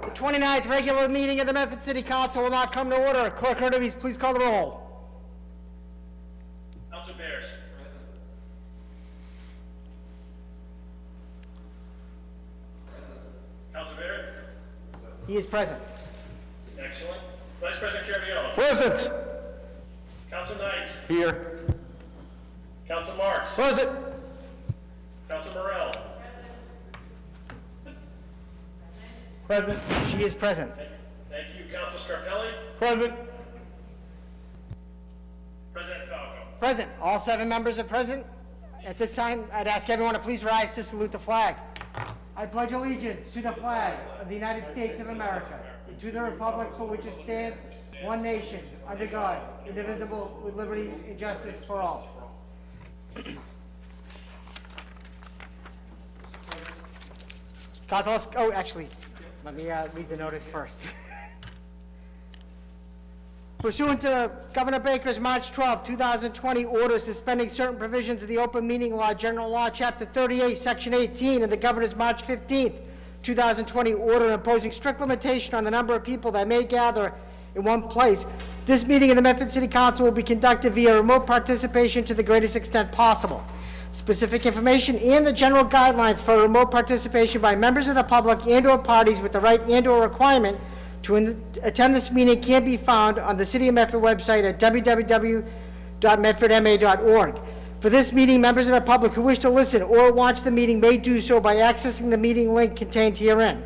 The 29th regular meeting of the Medford City Council will not come to order. Clerk Hurtubise, please call the roll. Councilor Bears. Councilor Barrett. He is present. Excellent. Vice President Caraviallo. Present. Councilor Knight. Here. Councilor Marks. Present. Councilor Morell. Present. She is present. Thank you. Councilor Scarpelli. Present. President Falco. Present. All 7 members are present. At this time, I'd ask everyone to please rise to salute the flag. I pledge allegiance to the flag of the United States of America and to the republic for which it stands, one nation, under God, indivisible, with liberty and justice for all. Oh, actually, let me read the notice first. Pursuant to Governor Baker's March 12, 2020 order suspending certain provisions of the Open Meeting Law, General Law, Chapter 38, Section 18, and the Governor's March 15, 2020 order imposing strict limitation on the number of people that may gather in one place, this meeting of the Medford City Council will be conducted via remote participation to the greatest extent possible. Specific information and the general guidelines for remote participation by members of the public and/or parties with the right and/or requirement to attend this meeting can be found on the City of Medford website at www.medfordma.org. For this meeting, members of the public who wish to listen or watch the meeting may do so by accessing the meeting link contained herein.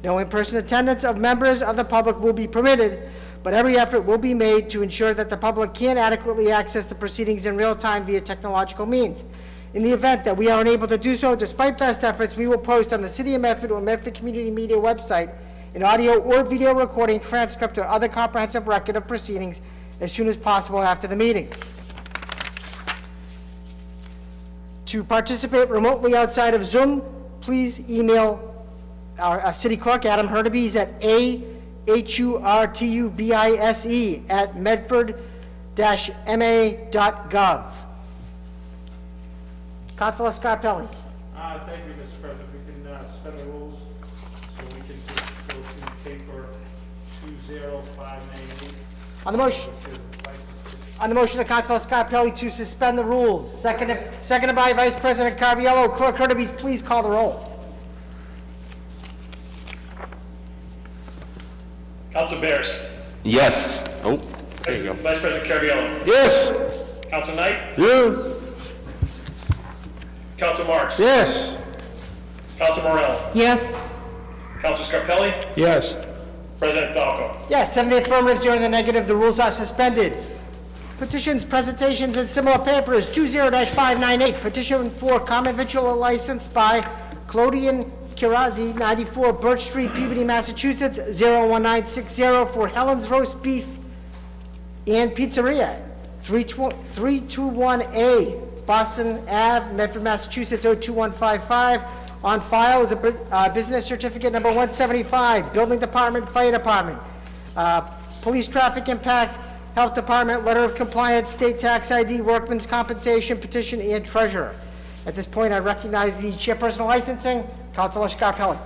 No in-person attendance of members of the public will be permitted, but every effort will be made to ensure that the public can adequately access the proceedings in real time via technological means. In the event that we are unable to do so, despite best efforts, we will post on the City of Medford or Medford Community Media website an audio or video recording, transcript, or other comprehensive record of proceedings as soon as possible after the meeting. To participate remotely outside of Zoom, please email our City Clerk, Adam Hurtubise, at ahurtubise@medford-ma.gov. Councilor Scarpelli. Thank you, Mr. President. We can suspend the rules so we can just go to paper 20598. On the motion of Councilor Scarpelli to suspend the rules, seconded by Vice President Caraviallo. Clerk Hurtubise, please call the roll. Councilor Bears. Yes. Oh, there you go. Vice President Caraviallo. Yes. Councilor Knight. You. Councilor Marks. Yes. Councilor Morell. Yes. Councilor Scarpelli. Yes. President Falco. Yes, 7 in the affirmative, 0 in the negative. The rules are suspended. Petitions, presentations, and similar papers, 20-598. Petition for common victual license by Clodian Kirazi, 94 Birch Street, Peabody, Massachusetts, 01960 for Helen's Roast Beef and Pizzeria, 321A, Boston Ave, Medford, Massachusetts, 02155. On file is a business certificate number 175, Building Department, Fire Department, Police Traffic Impact, Health Department, Letter of Compliance, State Tax ID, Workman's Compensation, Petition, and Treasurer. At this point, I recognize the Chairperson of Licensing, Councilor Scarpelli.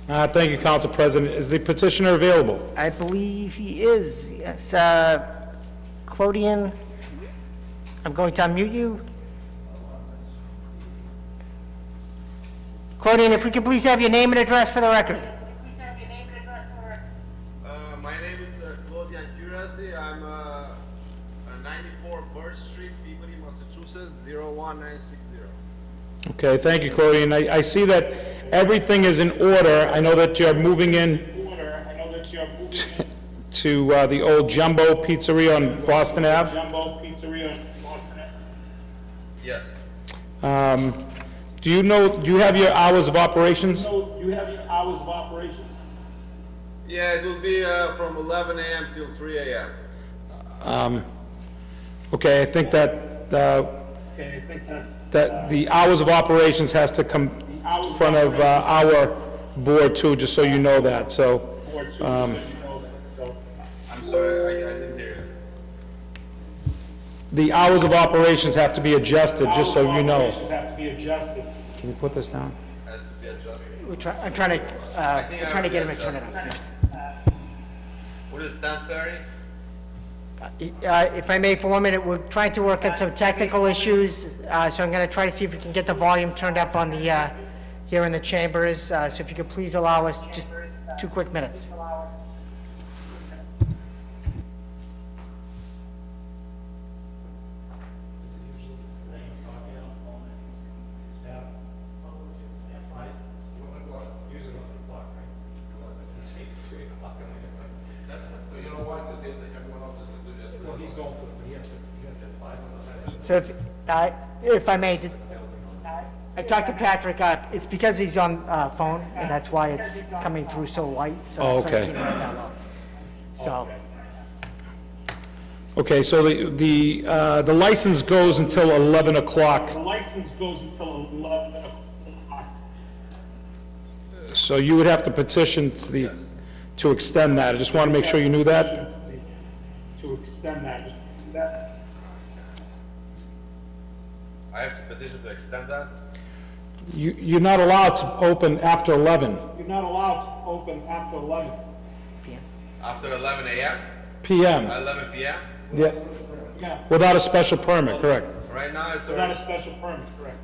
Thank you, Council President. Is the petitioner available? I believe he is, yes. Clodian, I'm going to unmute you. Clodian, if we could please have your name and address for the record. My name is Claudian Curasi. I'm 94 Birch Street, Peabody, Massachusetts, 01960. Okay, thank you, Claudian. I see that everything is in order. I know that you're moving in to the old Jumbo Pizzeria on Boston Ave. Yes. Do you have your hours of operations? Yeah, it will be from 11 a.m. till 3 a.m. Okay, I think that the hours of operations has to come in front of our board too, just so you know that, so. I'm sorry, I didn't hear you. The hours of operations have to be adjusted, just so you know. Can you put this down? has to be adjusted. I'm trying to, think I I'm trying to get him to already turn it on. What is 10:30? If I may, for 1 minute, we're trying to work on some technical issues, so I'm going to try to see if we can get the volume turned up on the, here in the chambers. So if you could please allow us just 2 quick minutes. So if I may, I talked to Patrick, it's because he's on phone, and that's why it's coming through so light, so Oh, that's why I okay. keep it that low. So, Okay, so the license goes until 11 o'clock, The license goes until 11 o'clock. so you would have to petition to extend that. I just want to make sure you knew that. To extend that. I have to petition to extend that? You're not allowed to open after 11 You're not allowed to open after 11. After 11 a.m.? PM. 11 p.m.? Yeah, Yeah, without a special permit, correct? Right now, it's without a already, special permit, correct.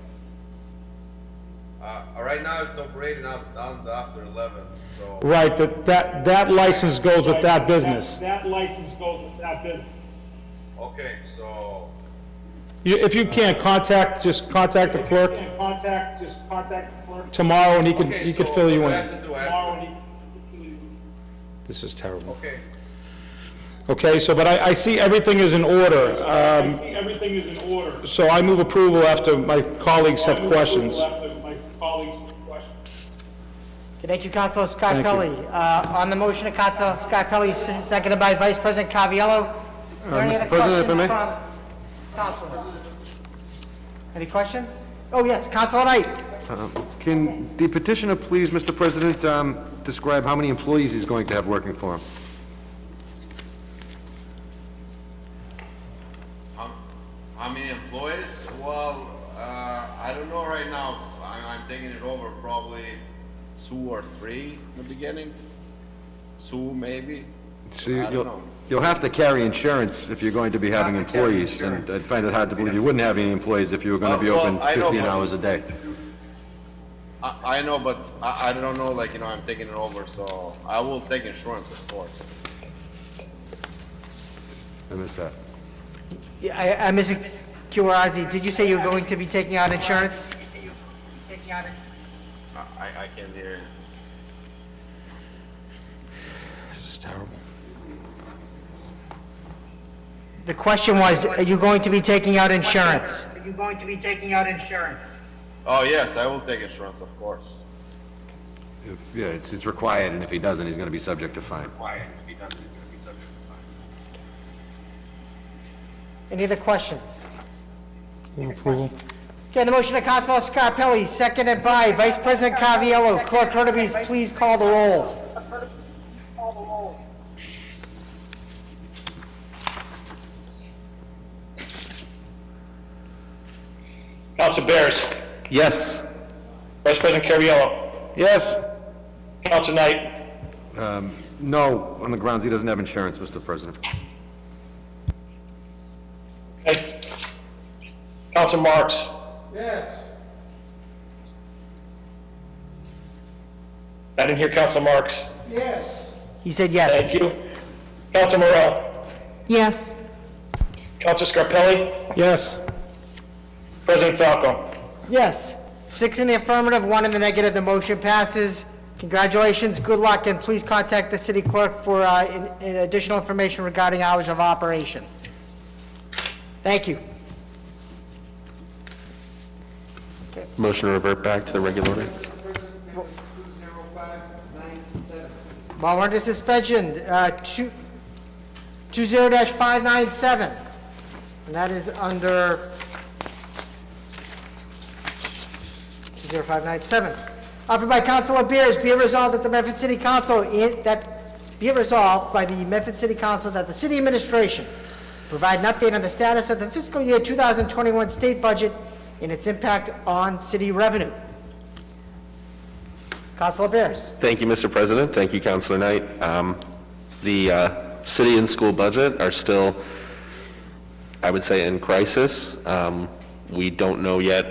right now it's operating up down after 11, so. Right, that license goes with that business. That license goes with that business. Okay, so, If you can't just contact the clerk And just contact the clerk tomorrow, and he okay, could so fill you what do I in. have to do? I have tomorrow and This is terrible. okay. Okay, so, but I see everything is in order, I see everything is in order. so I move approval after my colleagues have questions. After my colleagues have questions. okay, thank you, Councilor Thank you. Scarpelli. On the motion of Councilor Scarpelli, seconded by Vice President Caviello. Are there any Mr. other President, if I may? questions from councilors? Any questions? Oh, yes, Councilor Knight. Can the petitioner please, Mr. President, describe how many employees he's going to have working for him? How many employees? Well, I don't know right now. I'm taking it over probably 2 or 3 in the beginning. 2 maybe. So I don't know. you'll have to carry insurance if you're going to be having Have to carry employees, and insurance. I'd find it hard to believe you wouldn't have any employees if you were going to be Well, open I know, 15 but- hours a day. I know, but I don't know, like, I'm taking it over, so I will take insurance, of course. I missed that. Yeah, Mr. Kiwarazzi, did you say you're going to be taking out insurance? I can't hear you. This is terrible. The question was, are you going to be taking out insurance? Are you going to be taking out insurance? Oh, yes, I will take insurance, of course. Yeah, it's required, and if he doesn't, he's going to be subject to fine. Any other questions? Move approval. Okay, the motion of Councilor Scarpelli, seconded by Vice President Caviello. Clerk Hurtubise, please call the roll. Council Bears. Yes. Vice President Cariello. Yes? Council Knight. No, on the grounds he doesn't have insurance, Mr. President. Okay. Council Marks. Yes. I didn't hear Council Marks. Yes. He said yes. Thank you. Council Morel. Yes. Council Scarpelli. Yes. President Falco. Yes. 6 in the affirmative, 1 in the negative. The motion passes. Congratulations, good luck, and please contact the city clerk for additional information regarding hours of operation. Thank you. Motion to revert back to the regular order. While we're under suspension, 20-597, and that is under 20597. Offered by Councilor Beers, be it resolved that the Medford City Council, be it resolved by the Medford City Council that the city administration provide an update on the status of the fiscal year 2021 state budget and its impact on city revenue. Councilor Bears. Thank you, Mr. President. Thank you, Councilor Knight. The city and school budget are still, I would say, in crisis. We don't know yet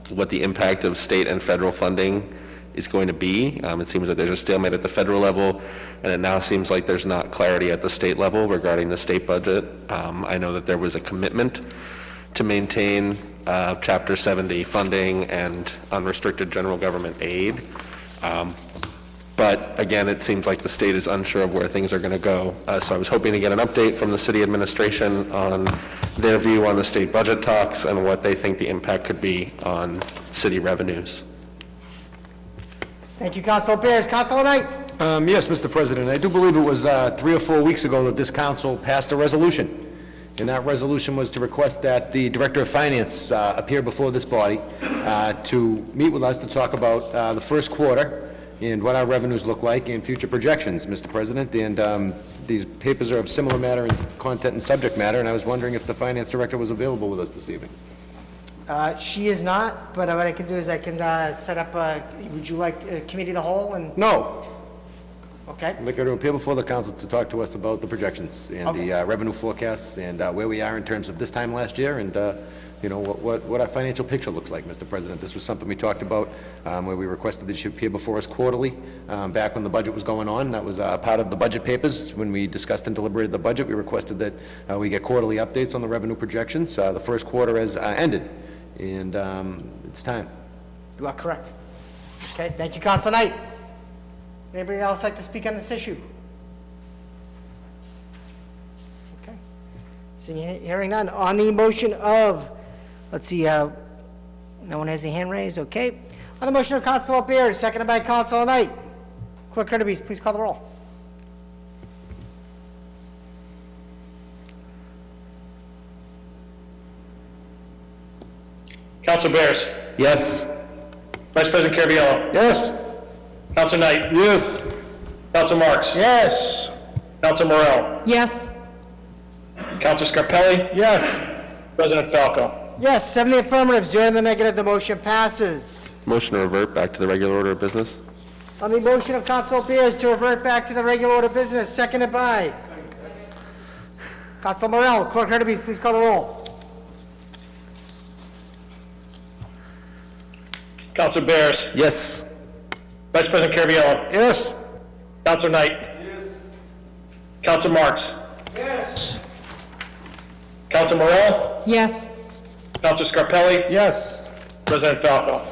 what the impact of state and federal funding is going to be. It seems that there's a stalemate at the federal level, and it now seems like there's not clarity at the state level regarding the state budget. I know that there was a commitment to maintain Chapter 70 funding and unrestricted general government aid. But again, it seems like the state is unsure of where things are going to go. So I was hoping to get an update from the city administration on their view on the state budget talks and what they think the impact could be on city revenues. Thank you, Councilor Bears. Councilor Knight. Yes, Mr. President, I do believe it was 3 or 4 weeks ago that this council passed a resolution. And that resolution was to request that the Director of Finance appear before this body to meet with us to talk about the first quarter and what our revenues look like and future projections, Mr. President. And these papers are of similar matter in content and subject matter, and I was wondering if the Finance Director was available with us this evening. She is not, but what I can do is I can set up would you like a committee of the whole and, No. okay? I'd like her to appear before the council to talk to us about the projections and the revenue forecasts and where we are in terms of this time last year and, you know, what our financial picture looks like, Mr. President. This was something we talked about where we requested that she appear before us quarterly back when the budget was going on. That was part of the budget papers. When we discussed and deliberated the budget, we requested that we get quarterly updates on the revenue projections. The first quarter has ended, and it's time. You are correct. Okay, thank you, Councilor Knight. Anybody else like to speak on this issue? Okay. Seeing, hearing none. On the motion of, let's see, no one has a hand raised, okay. On the motion of Councilor Bears, seconded by Councilor Knight. Clerk Kirby, please call the roll. Councilor Bears. Yes. Vice President Caraviallo. Yes? Councilor Knight. Yes. Councilor Marks. Yes. Councilor Morel. Yes. Councilor Scarpelli. Yes. President Falco. Yes, 7 in the affirmative, 0 in the negative, the motion passes. Motion to revert back to the regular order of business. On the motion of Councilor Bears to revert back to the regular order of business, seconded by Councilor Morel. Clerk Kirby, please call the roll. Councilor Bears. Yes. Vice President Caraviallo. Yes. Councilor Knight. Yes. Councilor Marks. Yes. Councilor Morel. Yes. Councilor Scarpelli. Yes. President Falco.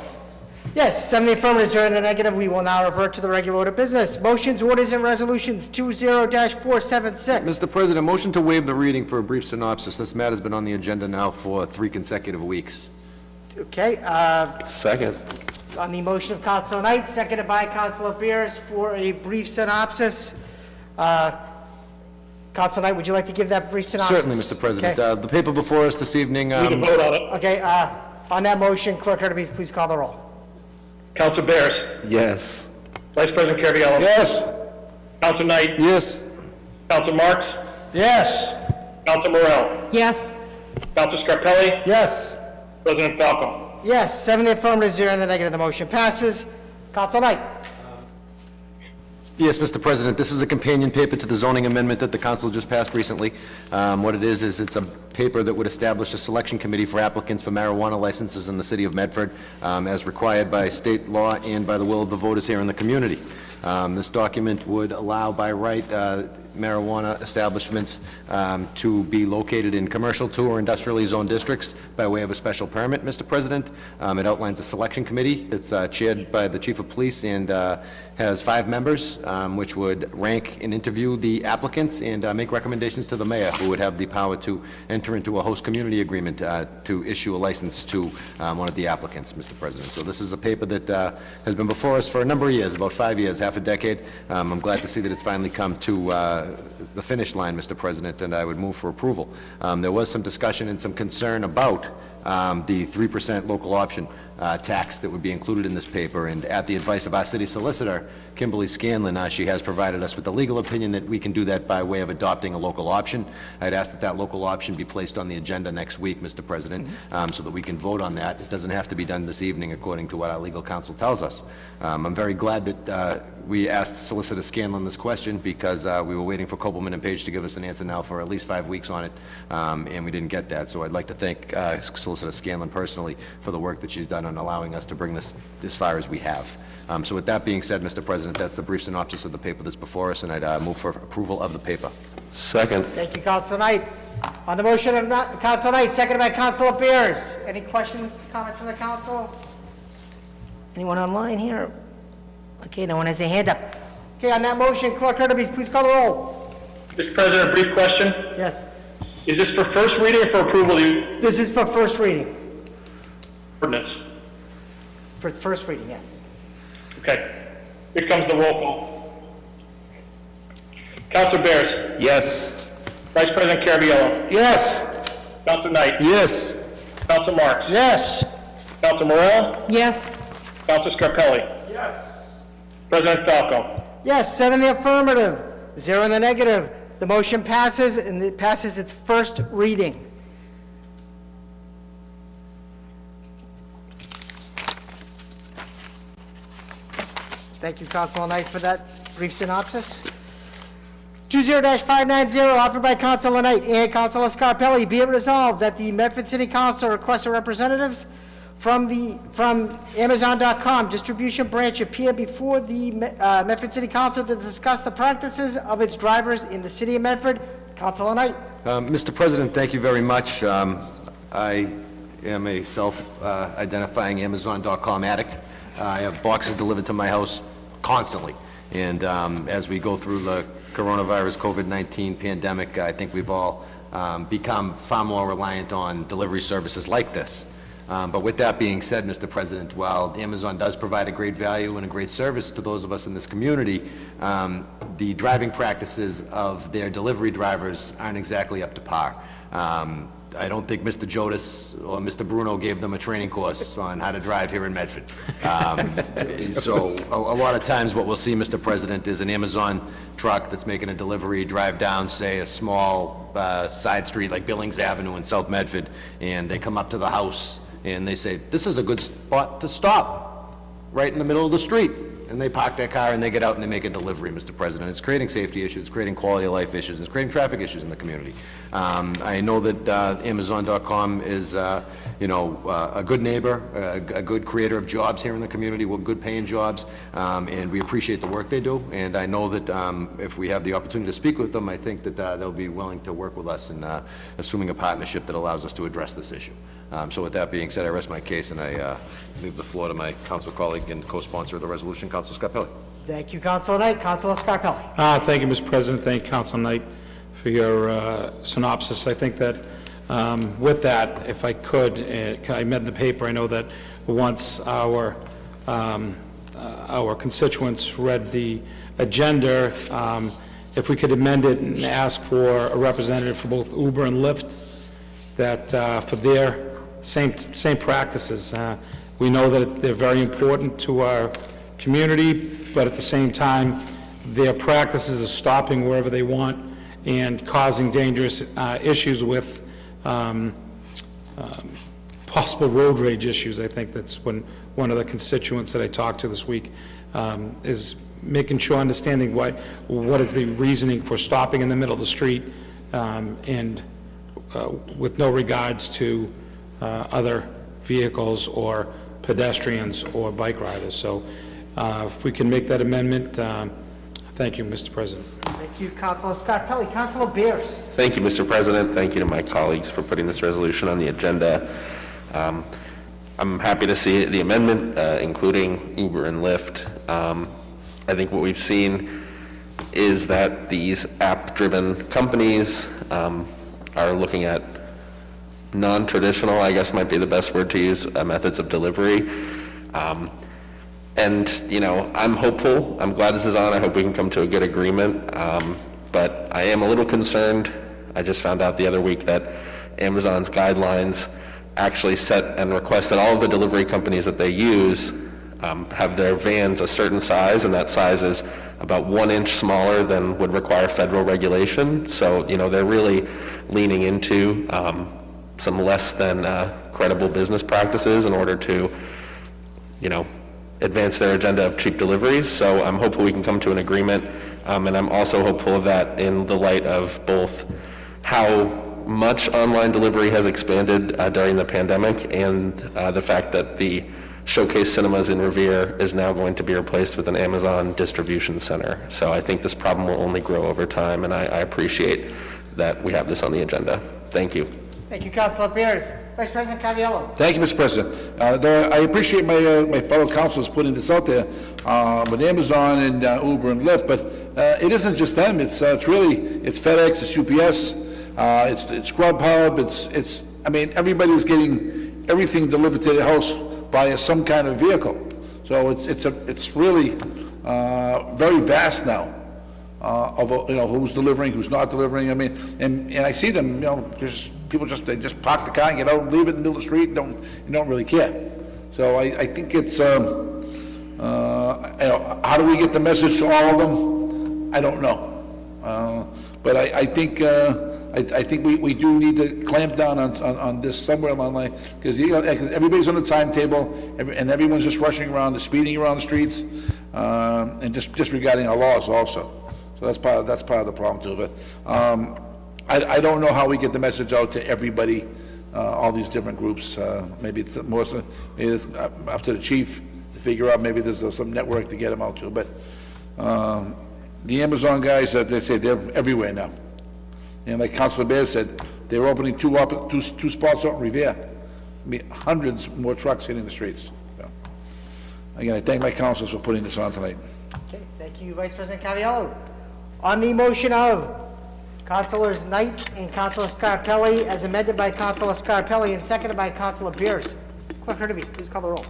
Yes, 7 in the affirmative, 0 in the negative. We will now revert to the regular order of business. Motions, orders, and resolutions 20-476. Mr. President, motion to waive the reading for a brief synopsis. This matter's been on the agenda now for 3 consecutive weeks. Okay, Second. on the motion of Councilor Knight, seconded by Councilor Bears for a brief synopsis. Councilor Knight, would you like to give that brief synopsis? Certainly, Mr. President. Okay, The paper before us this evening, We can vote on it. okay, on that motion, Clerk Kirby, please call the roll. Councilor Bears. Yes. Vice President Caraviallo. Yes. Councilor Knight. yes, Councilor Marks. Yes. Councilor Morel. Yes. Councilor Scarpelli. Yes. President Falco. Yes, 7 in the affirmative, 0 in the negative, the motion passes. Councilor Knight. yes, Mr. President, this is a companion paper to the zoning amendment that the council just passed recently. What it is it's a paper that would establish a selection committee for applicants for marijuana licenses in the city of Medford, as required by state law and by the will of the voters here in the community. This document would allow by right marijuana establishments to be located in commercial to or industrially zoned districts by way of a special permit, Mr. President. It outlines a selection committee that's chaired by the chief of police and has 5 members, which would rank and interview the applicants and make recommendations to the mayor, who would have the power to enter into a host community agreement to issue a license to one of the applicants, Mr. President. So this is a paper that has been before us for a number of years, about 5 years, half a decade. I'm glad to see that it's finally come to the finish line, Mr. President, and I would move for approval. There was some discussion and some concern about the 3% local option tax that would be included in this paper, and at the advice of our city solicitor, Kimberly Scanlon, she has provided us with the legal opinion that we can do that by way of adopting a local option. I'd ask that that local option be placed on the agenda next week, Mr. President, so that we can vote on that. It doesn't have to be done this evening, according to what our legal counsel tells us. I'm very glad that we asked Solicitor Scanlon this question, because we were waiting for Copeland and Page to give us an answer now for at least 5 weeks on it, and we didn't get that. So I'd like to thank Solicitor Scanlon personally for the work that she's done on allowing us to bring this as far as we have. So with that being said, Mr. President, that's the brief synopsis of the paper that's before us, and I'd move for approval of the paper. Second. Thank you, Council Knight. On the motion of Council Knight, seconded by Council Bears. Any questions, comments from the council? Anyone online here? Okay, no one has a hand up. Okay, on that motion, Clerk Hurtubise, please call the roll. Mr. President, a brief question. Yes. Is this for first reading or for approval of the This is for first reading. ordinance? For first reading, yes. Okay. Here comes the roll call. Council Bears. Yes. Vice President Caraviallo. Yes. Council Knight. Yes. Council Marks. Yes. Council Morel. Yes. Council Scarpelli. Yes. President Falco. Yes, 7 in the affirmative, 0 in the negative. The motion passes, and it passes its first reading. Thank you, Councilor Knight, for that brief synopsis. 20-590, offered by Councilor Knight and Councilor Scarpelli. Be it resolved that the Medford City Council requests a representatives from Amazon.com distribution branch appear before the Medford City Council to discuss the practices of its drivers in the city of Medford. Councilor Knight. Mr. President, thank you very much. I am a self-identifying Amazon.com addict. I have boxes delivered to my house constantly. And as we go through the coronavirus COVID-19 pandemic, I think we've all become far more reliant on delivery services like this. But with that being said, Mr. President, while Amazon does provide a great value and a great service to those of us in this community, the driving practices of their delivery drivers aren't exactly up to par. I don't think Mr. Jodas or Mr. Bruno gave them a training course on how to drive here in Medford. So a lot of times what we'll see, Mr. President, is an Amazon truck that's making a delivery drive down, say, a small side street like Billings Avenue in South Medford, and they come up to the house and they say, "This is a good spot to stop, right in the middle of the street." And they park their car and they get out and they make a delivery, Mr. President. It's creating safety issues, it's creating quality of life issues, it's creating traffic issues in the community. I know that Amazon.com is, a good neighbor, a good creator of jobs here in the community, with good paying jobs, and we appreciate the work they do. And I know that if we have the opportunity to speak with them, I think that they'll be willing to work with us in assuming a partnership that allows us to address this issue. So with that being said, I rest my case, and I leave the floor to my council colleague and co-sponsor of the resolution, Councilor Scarpelli. Thank you, Councilor Knight. Councilor Scarpelli. Thank you, Mr. President. Thank you, Council Knight, for your synopsis. I think that with that, if I could, I read the paper, I know that once our constituents read the agenda, if we could amend it and ask for a representative for both Uber and Lyft, that for their same practices. We know that they're very important to our community, but at the same time, their practices of stopping wherever they want and causing dangerous issues with possible road rage issues. I think that's one of the constituents that I talked to this week is making sure, understanding what is the reasoning for stopping in the middle of the street and with no regards to other vehicles or pedestrians or bike riders. So if we can make that amendment, thank you, Mr. President. Thank you, Councilor Scarpelli. Councilor Bears. Thank you, Mr. President. Thank you to my colleagues for putting this resolution on the agenda. I'm happy to see the amendment, including Uber and Lyft. I think what we've seen is that these app-driven companies are looking at non-traditional, I guess might be the best word to use, methods of delivery. And, I'm hopeful. I'm glad this is on. I hope we can come to a good agreement. But I am a little concerned. I just found out the other week that Amazon's guidelines actually set and request that all of the delivery companies that they use have their vans a certain size, and that size is about 1 inch smaller than would require federal regulation. So, you know, they're really leaning into some less than credible business practices in order to, you know, advance their agenda of cheap deliveries. So I'm hopeful we can come to an agreement, and I'm also hopeful of that in the light of both how much online delivery has expanded during the pandemic and the fact that the Showcase Cinemas in Revere is now going to be replaced with an Amazon distribution center. So I think this problem will only grow over time, and I appreciate that we have this on the agenda. Thank you. Thank you, Councilor Beers. Vice President Cavallaro. Thank you, Mr. President. Though I appreciate my fellow councilors putting this out there with Amazon and Uber and Lyft, but it isn't just them. It's FedEx, it's UPS, it's Grubhub. I mean, everybody's getting everything delivered to their house via some kind of vehicle. So it's really very vast now. Of who's delivering, who's not delivering. I mean, and I see them. People they just park the car and get out and leave it in the middle of the street and don't really care. So I think it's how do we get the message to all of them? I don't know. But I think we do need to clamp down on this somewhere along the line, because everybody's on the timetable and everyone's just rushing around, speeding around the streets, and just disregarding our laws also. So that's part of the problem too. But I don't know how we get the message out to everybody, all these different groups. Maybe it's up to the chief to figure out. Maybe there's some network to get them out to. But the Amazon guys, they say they're everywhere now. And like Councilor Bear said, they're opening two spots out in Revere. I mean, hundreds more trucks hitting the streets. So, again, I thank my councilors for putting this on tonight. Okay, thank you, Vice President Cavallaro. On the motion of Councilors Knight and Councilor Scarpelli, as amended by Councilor Scarpelli and seconded by Councilor Beers. Clerk Hurtubise, please call the roll.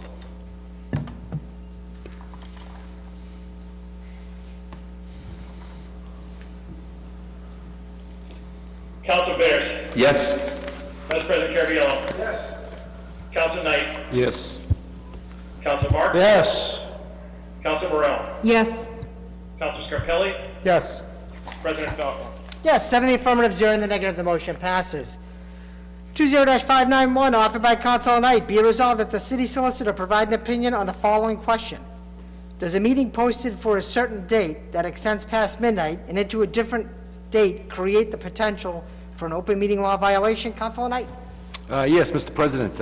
Council Bears. Yes? Vice President Caraviallo. Yes. Council Knight. Yes. Council Marks. Yes. Council Morel. Yes. Council Scarpelli. Yes. President Falco. Yes, 7 in the affirmative, 0 in the negative, the motion passes. 20-591, offered by Councilor Knight, be it resolved that the city solicitor provide an opinion on the following question. Does a meeting posted for a certain date that extends past midnight and into a different date create the potential for an open meeting law violation? Councilor Knight. Yes, Mr. President,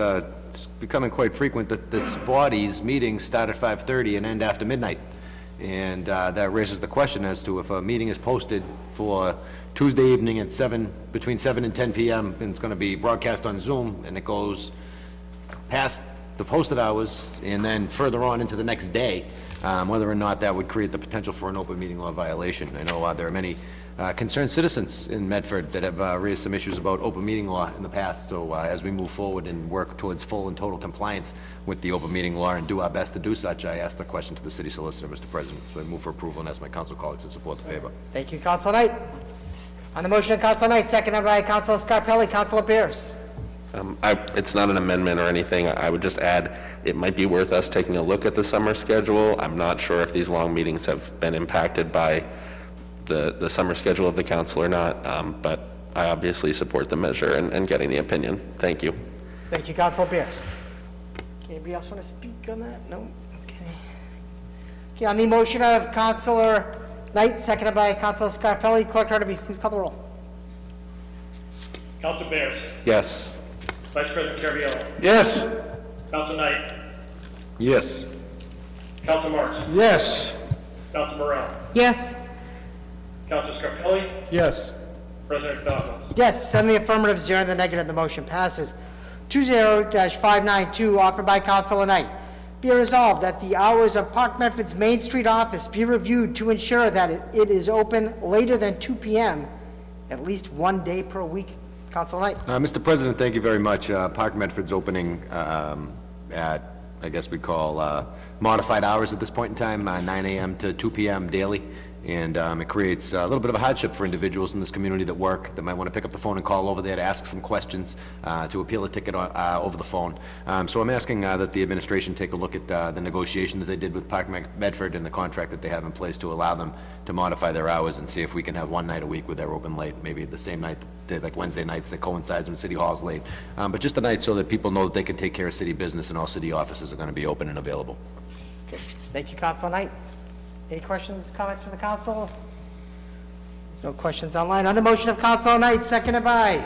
it's becoming quite frequent that this body's meetings start at 5:30 and end after midnight. And that raises the question as to if a meeting is posted for Tuesday evening at between 7 and 10 p.m., and it's going to be broadcast on Zoom, and it goes past the posted hours and then further on into the next day, whether or not that would create the potential for an open meeting law violation. I know there are many concerned citizens in Medford that have raised some issues about open meeting law in the past. So as we move forward and work towards full and total compliance with the open meeting law and do our best to do such, I ask the question to the city solicitor, Mr. President. So I move for approval and ask my council colleagues to support the paper. Thank you, Councilor Knight. On the motion of Councilor Knight, seconded by Councilor Scarpelli, Councilor Beers. It's not an amendment or anything. I would just add, it might be worth us taking a look at the summer schedule. I'm not sure if these long meetings have been impacted by the summer schedule of the council or not, but I obviously support the measure and getting the opinion. Thank you. Thank you, Councilor Beers. Anybody else want to speak on that? No? Okay. Okay, on the motion of Councilor Knight, seconded by Councilor Scarpelli, Clerk Hurtubise, please call the roll. Council Bears. Yes. Vice President Caraviallo. Yes. Council Knight. Yes. Council Marks. Yes. Council Morel. Yes. Council Scarpelli. Yes. President Falco. Yes, 7 in the affirmative, 0 in the negative, the motion passes. 20-592, offered by Councilor Knight. Be it resolved that the hours of Park Medford's Main Street office be reviewed to ensure that it is open later than 2 p.m. at least 1 day per week. Councilor Knight. Mr. President, thank you very much. Park Medford's opening at, I guess we'd call, modified hours at this point in time, 9 a.m. to 2 p.m. daily. And it creates a little bit of a hardship for individuals in this community that work, that might want to pick up the phone and call over there to ask some questions, to appeal a ticket over the phone. So I'm asking that the administration take a look at the negotiation that they did with Park Medford and the contract that they have in place to allow them to modify their hours and see if we can have one night a week where they're open late, maybe the same night, like Wednesday nights that coincides when City Hall's late. But just a night so that people know that they can take care of city business and all city offices are going to be open and available. Okay. Thank you, Council Knight. Any questions, comments from the council? There's no questions online. On the motion of Council Knight, seconded by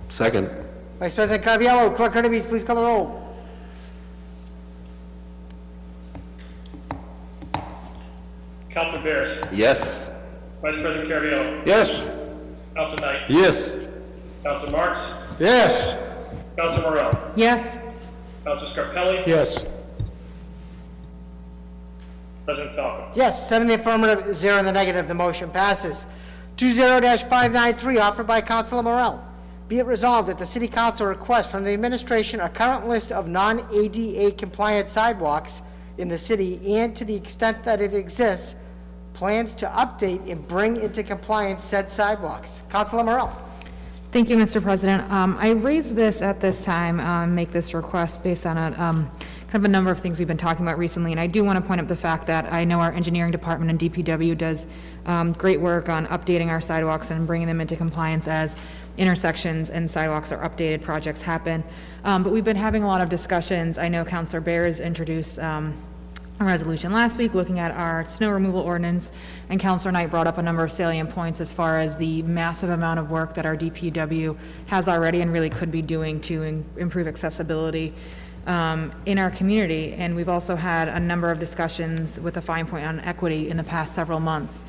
Second. Vice President Caraviallo. Clerk Hurtubise, please call the roll. Council Bears. Yes. Vice President Caraviallo. Yes? Council Knight. Yes. Council Marks. Yes. Council Morel. Yes. Council Scarpelli. Yes. President Falco. Yes, 7 in the affirmative, 0 in the negative. The motion passes. 20-593, offered by Councilor Morel. Be it resolved that the City Council requests from the administration a current list of non-ADA compliant sidewalks in the city, and to the extent that it exists, plans to update and bring into compliance said sidewalks. Councilor Morel. Thank you, Mr. President. I raised this at this time, make this request based on a, kind of a number of things we've been talking about recently, and I do want to point out the fact that I know our engineering department and DPW does great work on updating our sidewalks and bringing them into compliance as intersections and sidewalks are updated, projects happen. But we've been having a lot of discussions. I know Councilor Bears introduced a resolution last week looking at our snow removal ordinance, and Councilor Knight brought up a number of salient points as far as the massive amount of work that our DPW has already and really could be doing to improve accessibility in our community. And we've also had a number of discussions with a fine point on equity in the past several months.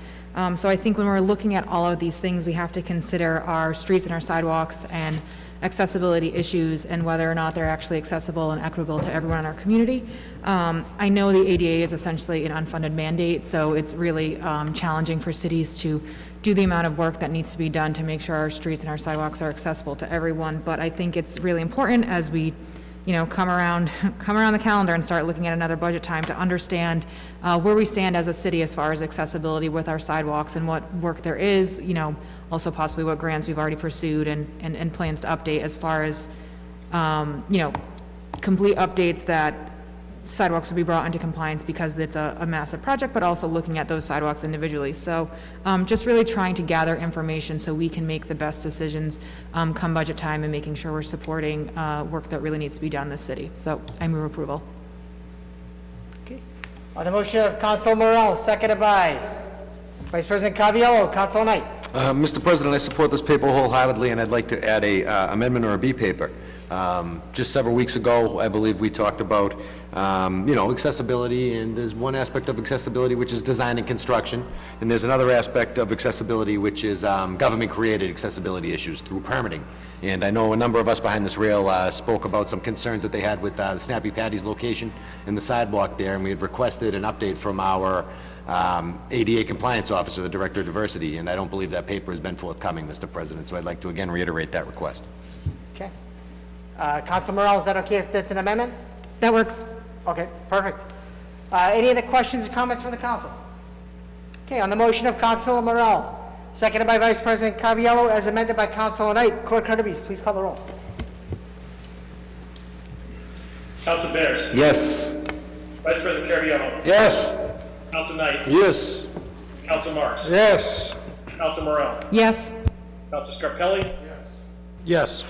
So I think when we're looking at all of these things, we have to consider our streets and our sidewalks and accessibility issues and whether or not they're actually accessible and equitable to everyone in our community. I know the ADA is essentially an unfunded mandate, so it's really challenging for cities to do the amount of work that needs to be done to make sure our streets and our sidewalks are accessible to everyone. But I think it's really important as we come around the calendar and start looking at another budget time to understand where we stand as a city as far as accessibility with our sidewalks and what work there is, also possibly what grants we've already pursued and plans to update as far as, complete updates that sidewalks will be brought into compliance because it's a massive project, but also looking at those sidewalks individually. So just really trying to gather information so we can make the best decisions come budget time and making sure we're supporting work that really needs to be done in the city. So I move approval. Okay. On the motion of Councilor Morel, seconded by Vice President Caraviallo. Councilor Knight. Mr. President, I support this paper wholeheartedly, and I'd like to add a amendment or a B paper. Just several weeks ago, I believe we talked about, accessibility, and there's one aspect of accessibility which is design and construction, and there's another aspect of accessibility which is government-created accessibility issues through permitting. And I know a number of us behind this rail spoke about some concerns that they had with the Snappy Patty's location and the sidewalk there, and we had requested an update from our ADA compliance officer, the Director of Diversity, and I don't believe that paper has been forthcoming, Mr. President, so I'd like to again reiterate that request. Okay. Councilor Morel, is that okay if that's an amendment? That works. Okay, perfect. Any other questions or comments from the council? Okay, on the motion of Councilor Morel, seconded by Vice President Caraviallo, as amended by Councilor Knight. Clerk Hurtubise, please call the roll. Council Bears. Yes. Vice President Caraviallo. Yes? Council Knight. Yes. Council Marks. Yes. Council Morel. Yes. Council Scarpelli. Yes.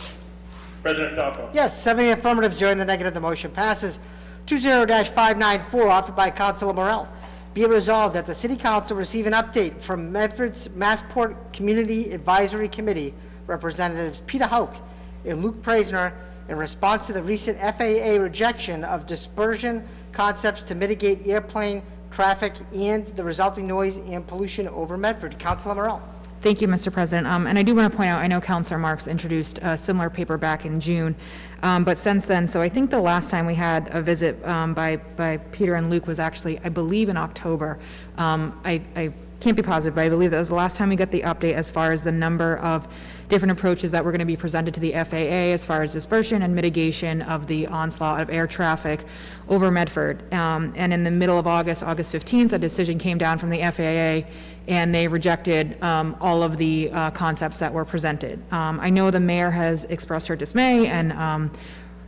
President Falco. Yes, 7 in the affirmative, 0 in the negative. The motion passes. 20-594, offered by Councilor Morel. Be it resolved that the City Council receive an update from Medford's Massport Community Advisory Committee Representatives Peter Hauk and Luke Preisner in response to the recent FAA rejection of dispersion concepts to mitigate airplane traffic and the resulting noise and pollution over Medford. Councilor Morel. Thank you, Mr. President. And I do want to point out, I know Councilor Marks introduced a similar paper back in June, but since then, so I think the last time we had a visit by Peter and Luke was actually, I believe, in October. I can't be positive, but I believe that was the last time we got the update as far as the number of different approaches that were going to be presented to the FAA as far as dispersion and mitigation of the onslaught of air traffic over Medford. And in the middle of August, August 15th, a decision came down from the FAA, and they rejected all of the concepts that were presented. I know the mayor has expressed her dismay and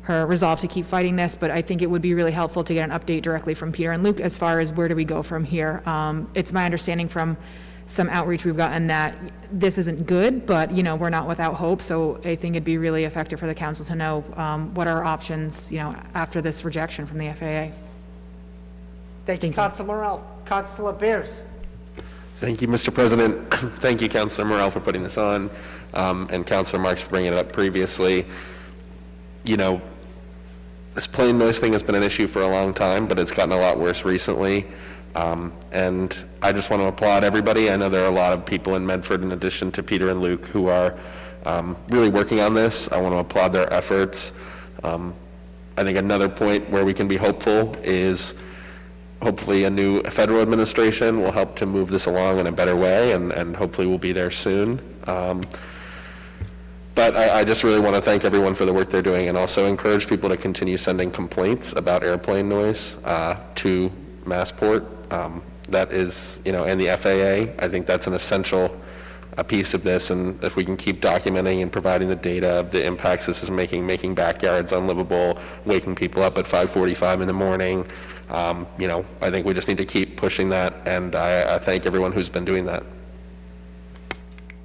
her resolve to keep fighting this, but I think it would be really helpful to get an update directly from Peter and Luke as far as where do we go from here. It's my understanding from some outreach we've gotten that this isn't good, but, you know, we're not without hope, so I think it'd be really effective for the council to know what are our options, you know, after this rejection from the FAA. Thank you, Councilor Morell. Councilor Bears. Thank you, Mr. President. Thank you, Councilor Morell, for putting this on, and Councilor Marks for bringing it up previously. You know, this plain noise thing has been an issue for a long time, but it's gotten a lot worse recently. And I just want to applaud everybody. I know there are a lot of people in Medford, in addition to Peter and Luke, who are really working on this. I want to applaud their efforts. I think another point where we can be hopeful is hopefully a new federal administration will help to move this along in a better way, and hopefully we'll be there soon. But I just really want to thank everyone for the work they're doing, and also encourage people to continue sending complaints about airplane noise to Massport. That is, you know, and the FAA. I think that's an essential piece of this, and if we can keep documenting and providing the data of the impacts this is making backyards unlivable, waking people up at 5:45 in the morning, you know, I think we just need to keep pushing that, and I thank everyone who's been doing that.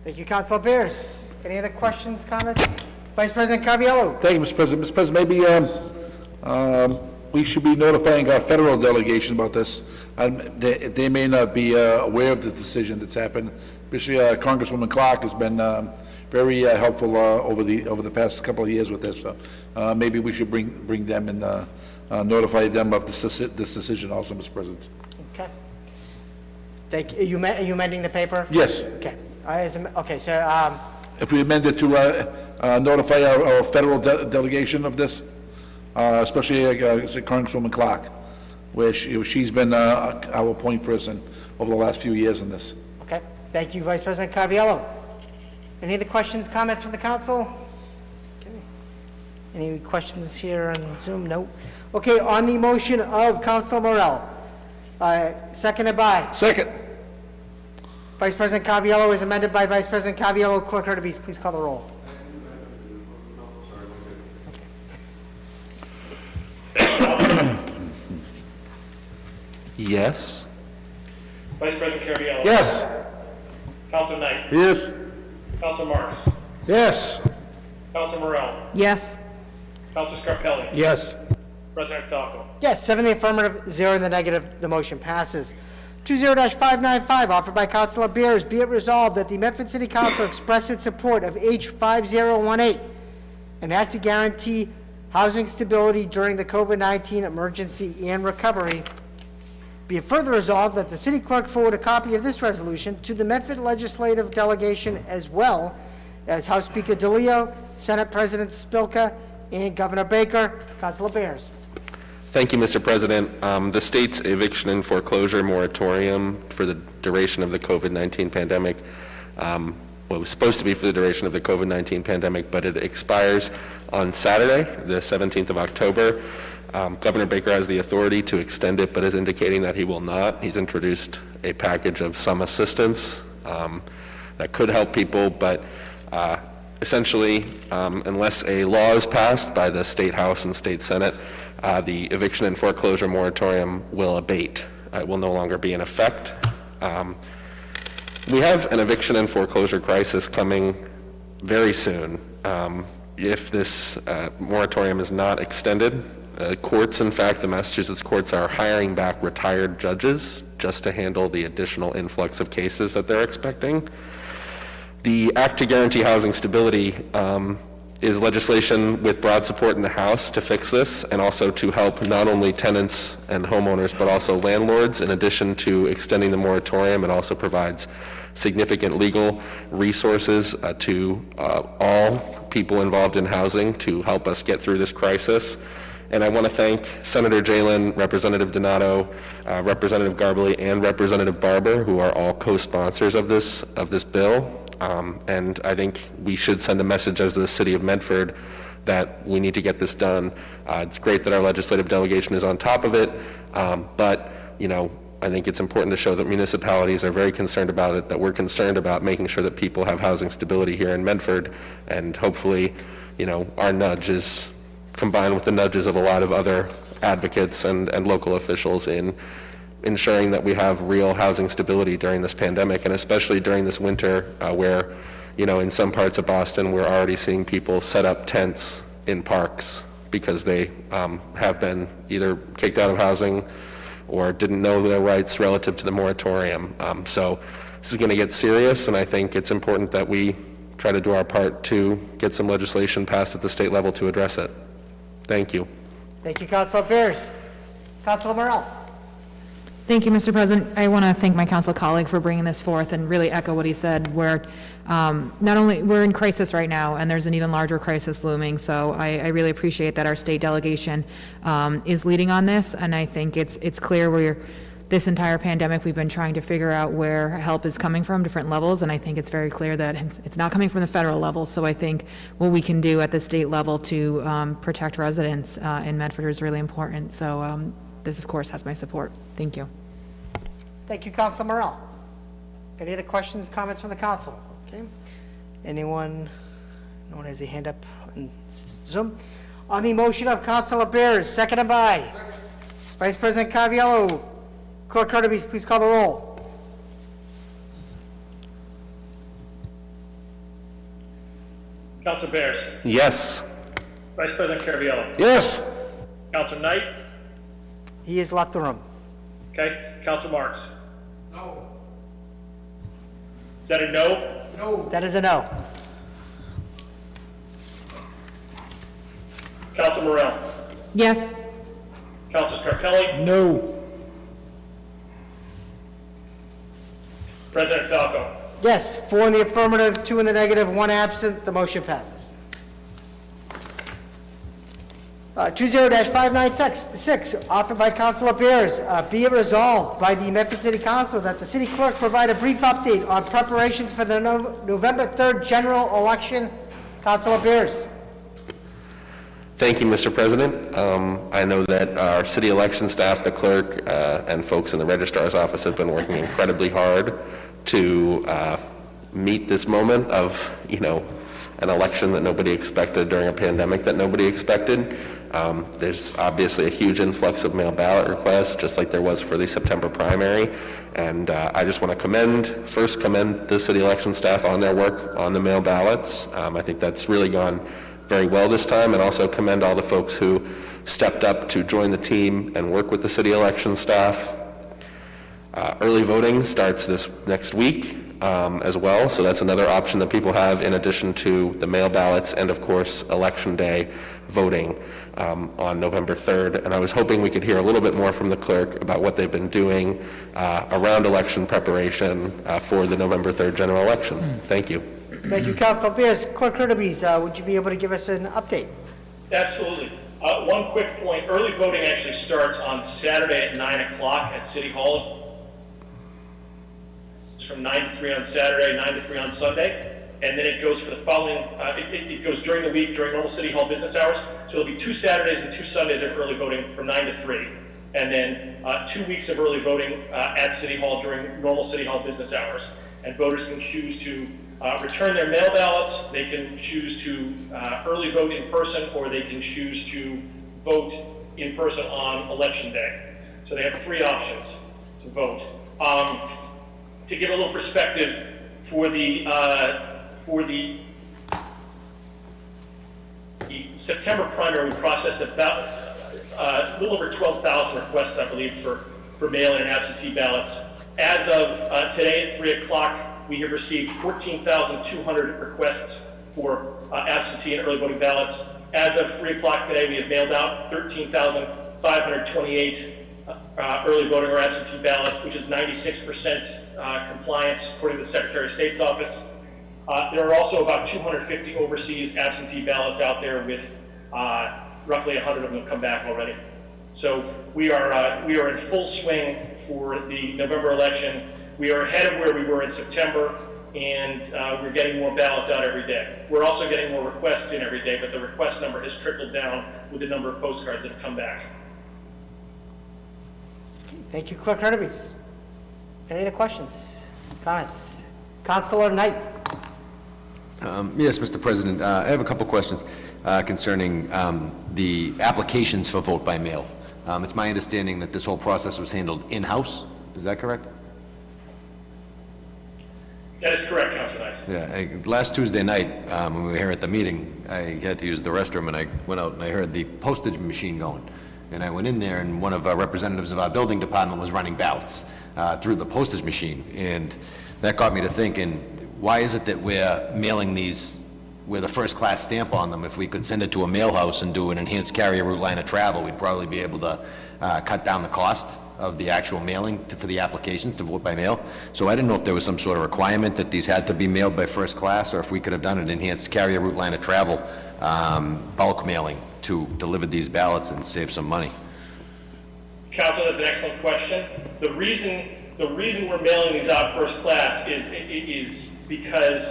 Thank you, Councilor Bears. Any other questions, comments? Vice President Caraviallo. Thank you, Mr. President. Mr. President, maybe we should be notifying our federal delegation about this. They may not be aware of the decision that's happened. Especially Congresswoman Clark has been very helpful over the past couple of years with this stuff. Maybe we should bring them and notify them of this decision also, Mr. President. Okay. Thank you. Are you amending the paper? Yes. Okay. Okay, so, If we amend it to notify our federal delegation of this, especially Congresswoman Clark, where she's been our point person over the last few years in this. okay. Thank you, Vice President Caraviallo. Any other questions, comments from the council? Okay. Any questions here on Zoom? No. Okay, on the motion of Councilor Morell, seconded by Second. Vice President Caraviallo, is amended by Vice President Caraviallo. Clerk Hurtubise, please call the roll. Yes? Vice President Caraviallo. Yes. Councilor Knight. Yes. Councilor Marks. Yes. Councilor Morell. Yes. Councilor Scarpelli. Yes. President Falco. Yes, 7 in the affirmative, 0 in the negative. The motion passes. 20-595, offered by Councilor Beers. Be it resolved that the Medford City Council express its support of H5018, an act to guarantee housing stability during the COVID-19 emergency and recovery. Be it further resolved that the city clerk forward a copy of this resolution to the Medford Legislative Delegation, as well as House Speaker DeLeo, Senate President Spilka, and Governor Baker. Councilor Beers. Thank you, Mr. President. The state's eviction and foreclosure moratorium for the duration of the COVID-19 pandemic, well, it was supposed to be for the duration of the COVID-19 pandemic, but it expires on Saturday, the 17th of October. Governor Baker has the authority to extend it, but is indicating that he will not. He's introduced a package of some assistance that could help people, but essentially, unless a law is passed by the State House and State Senate, the eviction and foreclosure moratorium will abate. It will no longer be in effect. We have an eviction and foreclosure crisis coming very soon. If this moratorium is not extended, courts, in fact, the Massachusetts courts are hiring back retired judges just to handle the additional influx of cases that they're expecting. The Act to Guarantee Housing Stability is legislation with broad support in the House to fix this, and also to help not only tenants and homeowners, but also landlords. In addition to extending the moratorium, it also provides significant legal resources to all people involved in housing to help us get through this crisis. And I want to thank Senator Jalen, Representative Donato, Representative Garbely, and Representative Barber, who are all co-sponsors of this bill. And I think we should send a message as the city of Medford that we need to get this done. It's great that our legislative delegation is on top of it, but, you know, I think it's important to show that municipalities are very concerned about it, that we're concerned about making sure that people have housing stability here in Medford, and hopefully, you know, our nudge is combined with the nudges of a lot of other advocates and local officials in ensuring that we have real housing stability during this pandemic, and especially during this winter where, you know, in some parts of Boston, we're already seeing people set up tents in parks because they have been either kicked out of housing or didn't know their rights relative to the moratorium. So this is going to get serious, and I think it's important that we try to do our part to get some legislation passed at the state level to address it. Thank you. Thank you, Councilor Bears. Councilor Morell. Thank you, Mr. President. I want to thank my council colleague for bringing this forth and really echo what he said, where not only, we're in crisis right now, and there's an even larger crisis looming, so I really appreciate that our state delegation is leading on this, and I think it's clear this entire pandemic, we've been trying to figure out where help is coming from, different levels, and I think it's very clear that it's not coming from the federal level, so I think what we can do at the state level to protect residents in Medford is really important, so this, of course, has my support. Thank you. Thank you, Councilor Morell. Any other questions, comments from the council? Okay. Anyone? No one has a hand up on Zoom. On the motion of Councilor Bears, seconded by Vice President Caraviallo. Clerk Kirby, please call the roll. Council Bears. Yes. Vice President Caraviallo. Yes. Council Knight. He has left the room. Okay. Council Marks. No. Is that a no? That is a no. Council Morell. Yes. Council Scarpelli. No. President Falco. Yes, 4 in the affirmative, 2 in the negative, 1 absent. The motion passes. 20-5966, offered by Councilor Bears. Be it resolved by the Medford City Council that the city clerk provide a brief update on preparations for the November 3rd general election. Councilor Bears. Thank you, Mr. President. I know that our city election staff, the clerk, and folks in the registrar's office have been working incredibly hard to meet this moment of, you know, an election that nobody expected during a pandemic that nobody expected. There's obviously a huge influx of mail ballot requests, just like there was for the September primary. And I just want to first commend the city election staff on their work on the mail ballots. I think that's really gone very well this time, and also commend all the folks who stepped up to join the team and work with the city election staff. Early voting starts this next week as well, so that's another option that people have in addition to the mail ballots and, of course, Election Day voting on November 3rd. And I was hoping we could hear a little bit more from the clerk about what they've been doing around election preparation for the November 3rd general election. Thank you. Thank you, Councilor Bears. Clerk Kirby, would you be able to give us an update? Absolutely. One quick point. Early voting actually starts on Saturday at 9 o'clock at City Hall. It's from 9 to 3 on Saturday, 9 to 3 on Sunday. And then it goes for the following, it goes during the week, during normal City Hall business hours. So there'll be 2 Saturdays and 2 Sundays of early voting from 9 to 3. And then 2 weeks of early voting at City Hall during normal City Hall business hours. And voters can choose to return their mail ballots, they can choose to early vote in person, or they can choose to vote in person on Election Day. So they have 3 options to vote. To give a little perspective, for the September primary, we processed about a little over 12,000 requests, I believe, for mail-in and absentee ballots. As of today at 3 o'clock, we have received 14,200 requests for absentee and early voting ballots. As of 3 o'clock today, we have mailed out 13,528 early voting or absentee ballots, which is 96% compliance, according to the Secretary of State's office. There are also about 250 overseas absentee ballots out there, with roughly 100 of them have come back already. So we are in full swing for the November election. We are ahead of where we were in September. and we're getting more ballots out every day. We're also getting more requests in every day, but the request number has trickled down with the number of postcards that have come back. Thank you, Clerk Hurtubise. Any other questions, comments? Councilor Knight. Yes, Mr. President, I have a couple questions concerning the applications for vote by mail. It's my understanding that this whole process was handled in-house. Is that correct? That is correct, Councilor Knight. Yeah, last Tuesday night, when we were here at the meeting, I had to use the restroom, and I went out and I heard the postage machine going. And I went in there, and one of our representatives of our building department was running ballots through the postage machine. And that got me to thinking, why is it that we're mailing these with a first-class stamp on them? If we could send it to a mail house and do an enhanced carrier route line of travel, we'd probably be able to cut down the cost of the actual mailing for the applications to vote by mail. So I didn't know if there was some sort of requirement that these had to be mailed by first class, or if we could have done an enhanced carrier route line of travel bulk mailing to deliver these ballots and save some money. Council, that's an excellent question. The reason we're mailing these out first class is because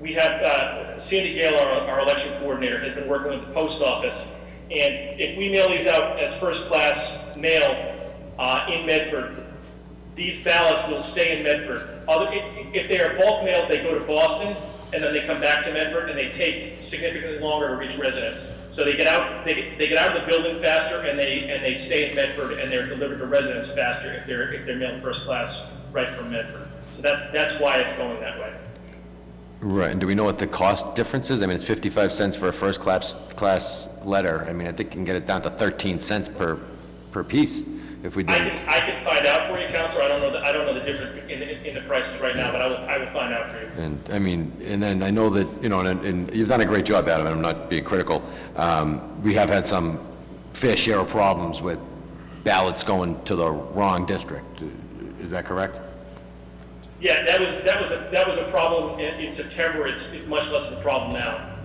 we have Sandy Gale, our election coordinator, has been working with the post office, and if we mail these out as first class mail in Medford, these ballots will stay in Medford. If they are bulk mailed, they go to Boston, and then they come back to Medford, and they take significantly longer to reach residents. So they get out of the building faster, and they stay in Medford, and they're delivered to residents faster if they're mailed first class right from Medford. So that's why it's going that way. Right, and do we know what the cost difference is? I mean, it's 55 cents for a first class letter. I mean, I think you can get it down to 13 cents per piece if we did. I can find out for you, Counselor. I don't know the difference in the prices right now, but I will find out for you. And, I mean, and then I know that, you know, and you've done a great job, Adam, and I'm not being critical. We have had some fair share of problems with ballots going to the wrong district. Is that correct? Yeah, that was a problem in September. It's much less of a problem now.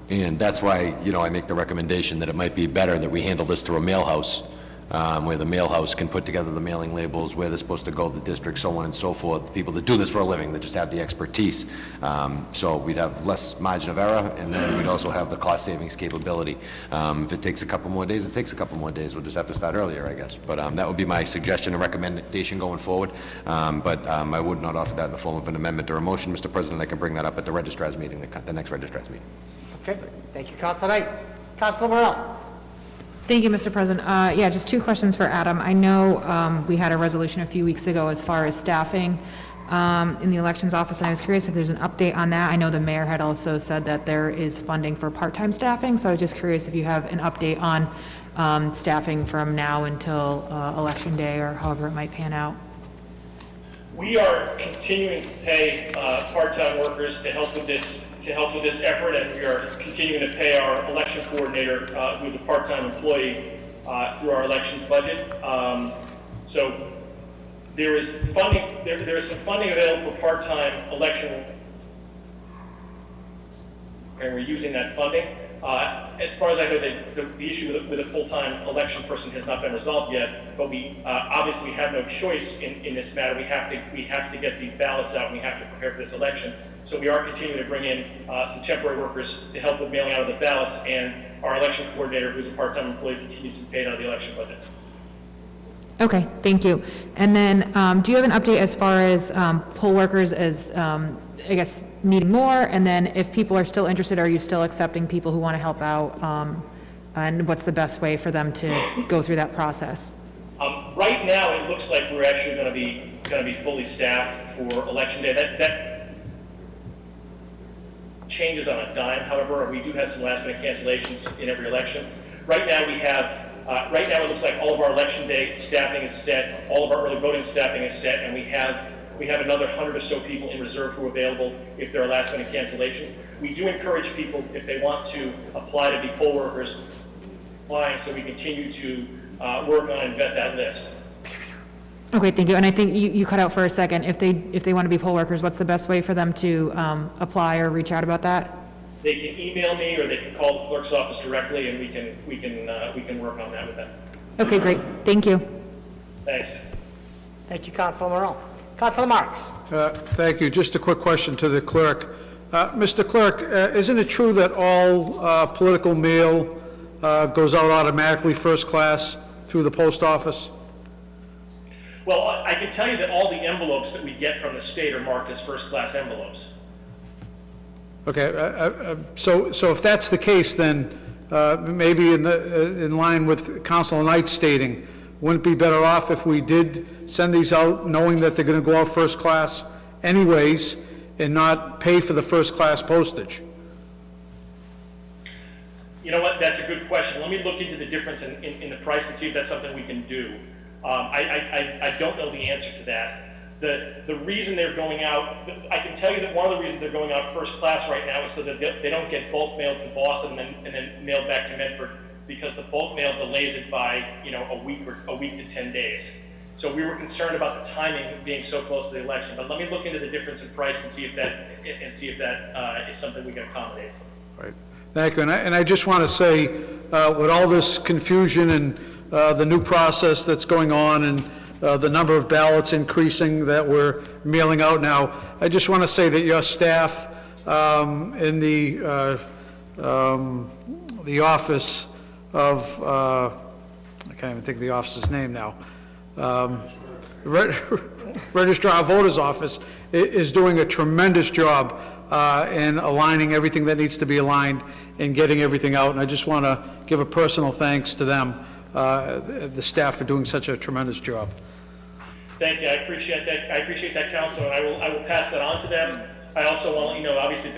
And that's why, you know, I make the recommendation that it might be better that we handle this through a mail house, where the mail house can put together the mailing labels, where they're supposed to go to the district, so on and so forth. People that do this for a living, that just have the expertise. So we'd have less margin of error, and then we'd also have the cost savings capability. If it takes a couple more days, it takes a couple more days. We'll just have to start earlier, I guess. But that would be my suggestion and recommendation going forward. But I would not offer that in the form of an amendment or a motion, Mr. President. I can bring that up at the registrar's meeting, the next registrar's meeting. Okay, thank you, Councilor Knight. Councilor Morell. Thank you, Mr. President. Yeah, just two questions for Adam. I know we had a resolution a few weeks ago as far as staffing in the elections office, and I was curious if there's an update on that. I know the mayor had also said that there is funding for part-time staffing, so I was just curious if you have an update on staffing from now until Election Day, or however it might pan out. We are continuing to pay part-time workers to help with this effort, and we are continuing to pay our election coordinator, who is a part-time employee, through our elections budget. So there is funding. There is some funding available for part-time election, and we're using that funding. As far as I know, the issue with a full-time election person has not been resolved yet, but we obviously have no choice in this matter. We have to get these ballots out, and we have to prepare for this election. So we are continuing to bring in some temporary workers to help with mailing out of the ballots, and our election coordinator, who's a part-time employee, continues to be paid out of the election budget. Okay, thank you. And then, do you have an update as far as poll workers as, I guess, needing more? And then if people are still interested, are you still accepting people who want to help out? And what's the best way for them to go through that process? Right now, it looks like we're actually going to be fully staffed for election day. That changes on a dime. However, we do have some last-minute cancellations in every election. Right now, right now it looks like all of our election day staffing is set, all of our early voting staffing is set, and we have another 100 or so people in reserve who are available if there are last-minute cancellations. We do encourage people, if they want to apply to be poll workers, applying, so we continue to work on and vet that list. Okay, thank you. And I think you cut out for a second. If they want to be poll workers, what's the best way for them to apply or reach out about that? They can email me, or they can call the clerk's office directly, and we can work on that with them. Okay, great. Thank you. Thanks. Thank you, Councilor Morell. Councilor Marks? Thank you. Just a quick question to the clerk. Mr. Clerk, isn't it true that all political mail goes out automatically first class through the post office? Well, I can tell you that all the envelopes that we get from the state are marked as first-class envelopes. Okay, so if that's the case, then maybe in line with Councilor Knight stating, wouldn't it be better off if we did send these out knowing that they're going to go out first class anyways and not pay for the first class postage? You know what, that's a good question. Let me look into the difference in the price and see if that's something we can do. I don't know the answer to that. The reason they're going out, I can tell you that one of the reasons they're going out first class right now is so that they don't get bulk mailed to Boston and then mailed back to Medford, because the bulk mail delays it by, a week to 10 days. So we were concerned about the timing being so close to the election. But let me look into the difference in price and see if that is something we can accommodate. Right. Thank you. And I just want to say, with all this confusion and the new process that's going on and the number of ballots increasing that we're mailing out now, I just want to say that your staff in the office of, I can't even think of the office's name now, Registrar of Voters Office is doing a tremendous job in aligning everything that needs to be aligned and getting everything out. And I just want to give a personal thanks to them, the staff, for doing such a tremendous job. Thank you. I appreciate that, Council, and I will pass that on to them. I also want to let you know, obviously,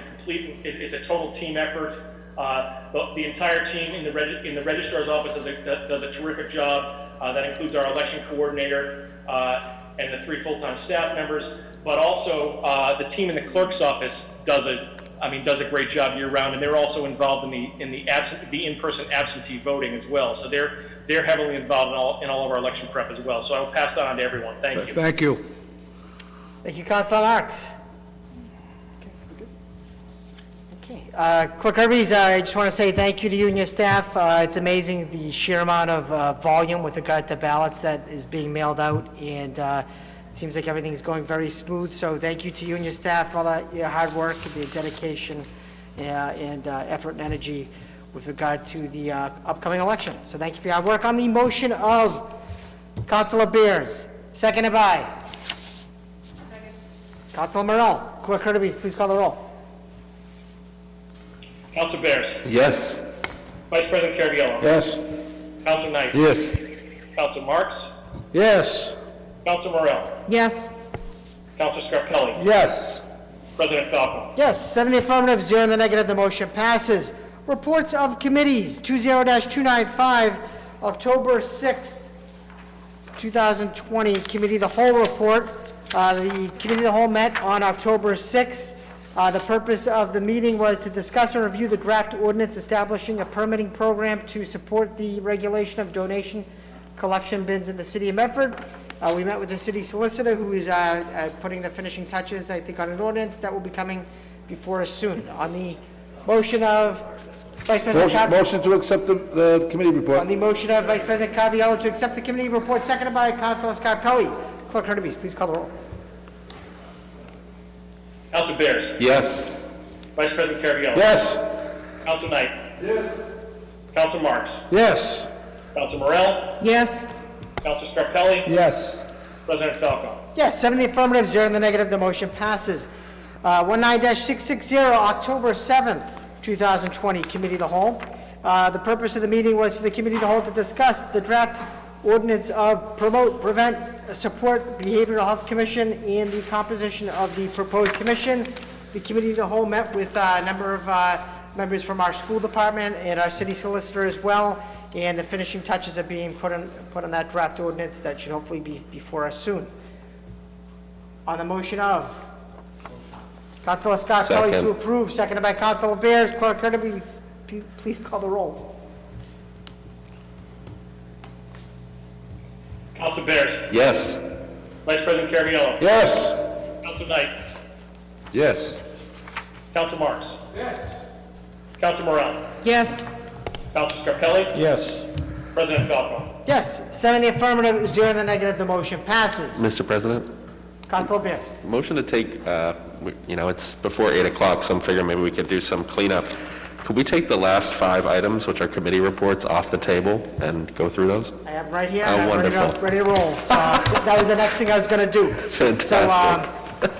it's a total team effort. The entire team in the registrar's office does a terrific job. That includes our election coordinator and the 3 full-time staff members, but also the team in the clerk's office does a great job year-round, and they're also involved in the in-person absentee voting as well. So they're heavily involved in all of our election prep as well. So I will pass that on to everyone. Thank you. Thank you. Thank you, Councilor Marks. Okay, Clerk Hermes, I just want to say thank you to you and your staff. It's amazing the sheer amount of volume with regard to ballots that is being mailed out, and it seems like everything is going very smooth. So thank you to you and your staff for all that, your hard work and your dedication and effort and energy with regard to the upcoming election. So thank you for your hard work. On the motion of Councilor Beers, seconded by Councilor Morell. Clerk Hermes, please call the roll. Council Bears. Yes. Vice President Caraviello. Yes. Council Knight. Yes. Council Marks. Yes. Council Morell. Yes. Council Scarpelli. Yes. President Falco. Yes, 7 in the affirmative, 0 in the negative, the motion passes. Reports of committees, 20-295, October 6th, 2020, Committee of the Whole report. The Committee of the Whole met on October 6th. The purpose of the meeting was to discuss and review the draft ordinance establishing a permitting program to support the regulation of donation collection bins in the city of Medford. We met with the city solicitor, who is putting the finishing touches, I think, on an ordinance that will be coming before us soon. On the motion of Vice President Motion to accept the committee on report. the motion of Vice President Caraviello to accept the committee report, seconded by Councilor Scarpelli. Clerk Hermes, please call the roll. Council Bears. Yes. Vice President Caraviello. Yes. Council Knight. Yes. Council Marks. Yes. Council Morell. Yes. Council Scarpelli. Yes. President Falco. Yes, 7 in the affirmative, 0 in the negative, the motion passes. 19-660, October 7th, 2020, Committee of the Whole. The purpose of the meeting was for the Committee of the Whole to discuss the draft ordinance of Promote, Prevent, Support Behavioral Health Commission and the composition of the proposed commission. The Committee of the Whole met with a number of members from our school department and our city solicitor as well, and the finishing touches are being put on that draft ordinance that should hopefully be before us soon. On the motion of Councilor Scarpelli to Second. approve, seconded by Councilor Bears. Clerk Kirby, please call the roll. Council Bears. Yes. Vice President Caraviello. Yes. Council Knight. Yes. Council Marks. Yes. Council Morell. Yes. Council Scarpelli. Yes. President Falco. Yes, 7 in the affirmative, 0 in the negative, the motion passes. Mr. President, Councilor Bears. motion to take, it's before 8 o'clock, so I'm figuring maybe we could do some cleanup. Could we take the last 5 items, which are committee reports, off the table and go through those? I have right here. Oh, I'm ready to- wonderful. Ready to roll. So that was the next thing I was going to do. Fantastic. So,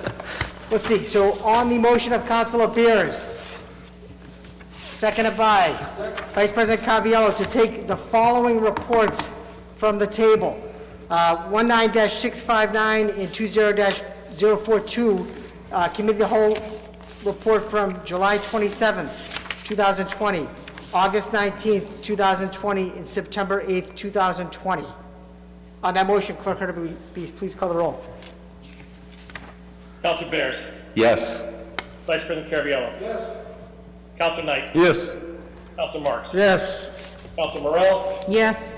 let's see, so on the motion of Councilor Beers, seconded by Vice President Caraviallo, to take the following reports from the table. 19-659 and 20-042, Committee of the Whole report from July 27th, 2020, August 19th, 2020, and September 8th, 2020. On that motion, Clerk Hurtubise, please call the roll. Council Bears. Yes. Vice President Caraviallo. Yes. Council Knight. Yes. Council Marks. Yes. Council Morel. Yes.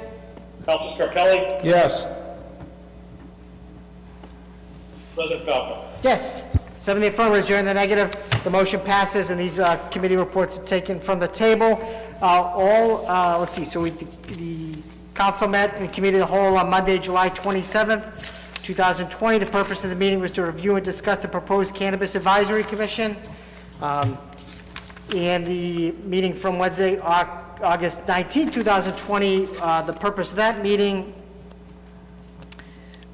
Council Scarpelli. Yes. President Falco. Yes. 7 in the affirmative, 0 in the negative. The motion passes, and these committee reports are taken from the table. Let's see, so the council met in Committee of the Whole on Monday, July 27th, 2020. The purpose of the meeting was to review and discuss the proposed Cannabis Advisory Commission. And the meeting from Wednesday, August 19th, 2020, the purpose of that meeting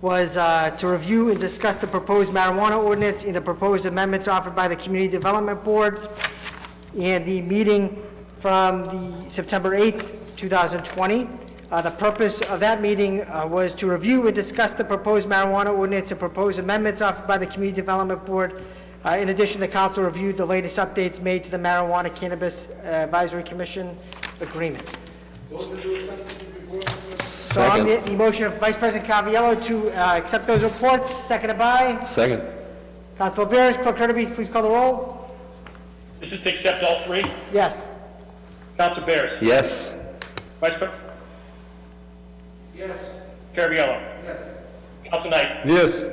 was to review and discuss the proposed marijuana ordinance and the proposed amendments offered by the Community Development Board. And the meeting from the September 8th, 2020, the purpose of that meeting was to review and discuss the proposed marijuana ordinance and proposed amendments offered by the Community Development Board. In addition, the council reviewed the latest updates made to the Marijuana Cannabis Advisory Commission agreement. So on the motion of Vice President Caraviallo to accept those reports, seconded by Second. Councilor Bears. Clerk Hurtubise, please call the roll. This is to accept all 3. Yes. Council Bears. Yes. Vice President. Yes. Caraviallo. Yes. Council Knight. Yes.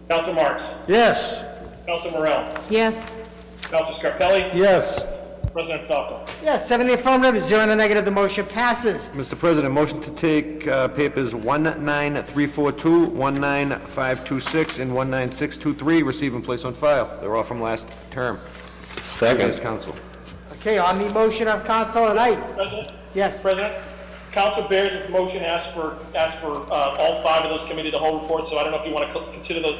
Council Marks. Yes. Council Morel. Yes. Council Scarpelli. Yes. President Falco. Yes, 7 in the affirmative, 0 in the negative, the motion passes. Mr. President, motion to take papers 19342, 19526, and 19623, receive and place on file. They're all from last term. Second. Yes, council. Okay, on the motion of Councilor Knight. President. Yes. President. Council Bears' motion asks for all 5 of those committee of the whole reports, so I don't know if you want to consider the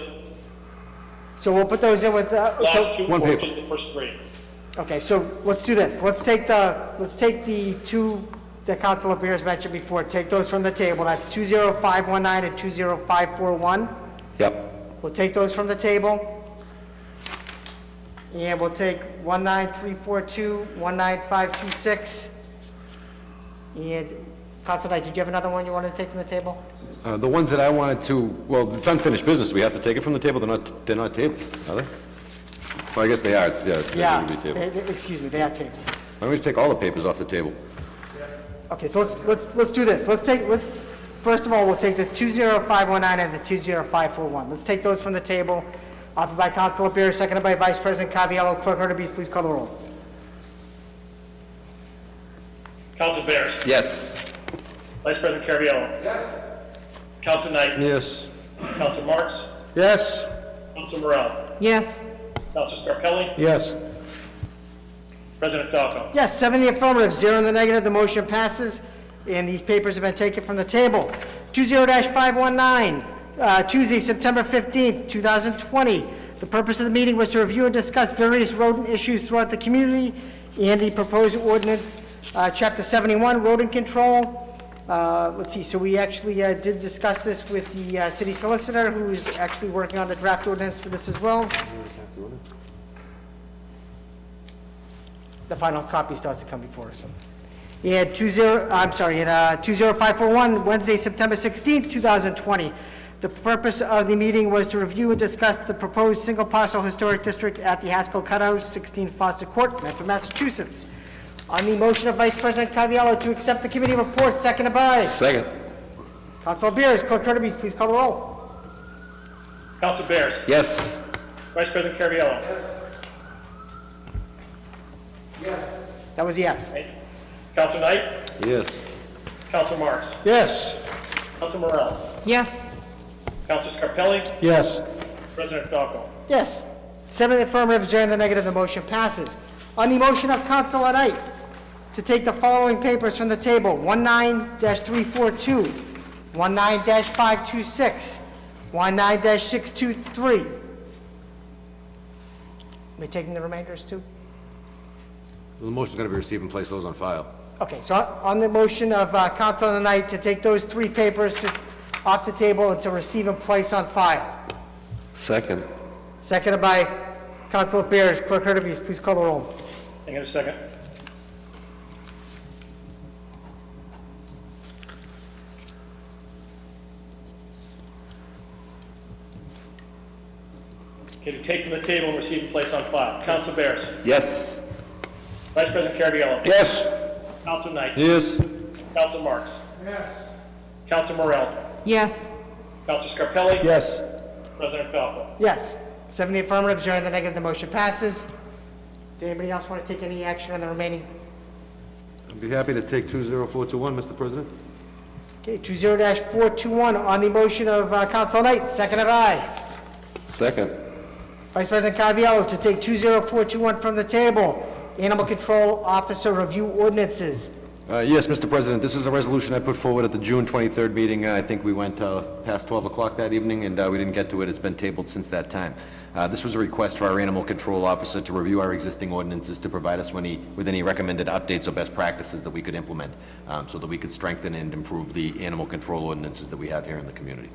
So we'll put those in with, last 2 One or paper. just the first 3. okay, so let's do this. Let's take the 2 that Councilor Bears mentioned before, take those from the table. That's 20519 and 20541. Yep. We'll take those from the table. And we'll take 19342, 19526. And Councilor Knight, did you have another one you wanted to take from the table? The ones that I wanted to, well, it's unfinished business. We have to take it from the table. They're not tabled, are they? Well, I guess they are. They're Yeah, gonna be tabled. excuse me, they are tabled. Why don't we just take all the papers off the table? Okay, so let's do this. First of all, we'll take the 20519 and the 20541. Let's take those from the table. Offered by Councilor Bears, seconded by Vice President Caraviallo. Clerk Hurtubise, please call the roll. Council Bears. Yes. Vice President Caraviallo. Yes. Council Knight. Yes. Council Marks. Yes. Council Morel. Yes. Council Scarpelli. Yes. President Falco. Yes, 7 in the affirmative, 0 in the negative, the motion passes, and these papers have been taken from the table. 20-519, Tuesday, September 15th, 2020. The purpose of the meeting was to review and discuss various rodent issues throughout the community and the proposed ordinance, Chapter 71, rodent control. Let's see, so we actually did discuss this with the city solicitor, who is actually working on the draft ordinance for this as well. The final copy still has to come before us. In 20541, Wednesday, September 16th, 2020. The purpose of the meeting was to review and discuss the proposed single parcel historic district at the Haskell Cuthouse, 16 Foster Court, Medford, Massachusetts. On the motion of Vice President Caraviallo to accept the committee report, seconded by Second. Councilor Bears. Clerk Hurtubise, please call the roll. Council Bears. Yes. Vice President Caraviallo. That was a yes. Council Knight. Yes. Counselor Marks? Yes. Counselor Morel? Yes. Counselor Scarpelli? Yes. President Falco? Yes. 7 in the affirmative, 0 in the negative, the motion passes. On the motion of Councilor Knight to take the following papers from the table: 19-342, 19-526, 19-623. Are we taking the remainders too? The motion's going to be received and place those on file. Okay, so on the motion of Councilor Knight to take those 3 papers off the table and to receive and place on file. Second. Seconded by Councilor Bears. Clerk Hurtubise, please call the roll. Hang on a second. Okay, to take from the table and receive and place on file. Counselor Bears? Yes. Vice President Caraviallo? Yes. Counselor Knight? Yes. Counselor Marks? Yes. Counselor Morel? Yes. Counselor Scarpelli? Yes. President Falco? Yes. 7 in the affirmative, 0 in the negative, the motion passes. Does anybody else want to take any action on the remaining? I'd be happy to take 20421, Mr. President. Okay, 20-421 on the motion of Councilor Knight, seconded by Second. Vice President Caraviallo to take 20421 from the table. Animal Control Officer Review Ordinances. Yes, Mr. President, this is a resolution I put forward at the June 23rd meeting. I think we went past 12 o'clock that evening, and we didn't get to it. It's been tabled since that time. This was a request for our Animal Control Officer to review our existing ordinances to provide us with any recommended updates or best practices that we could implement, so that we could strengthen and improve the animal control ordinances that we have here in the community.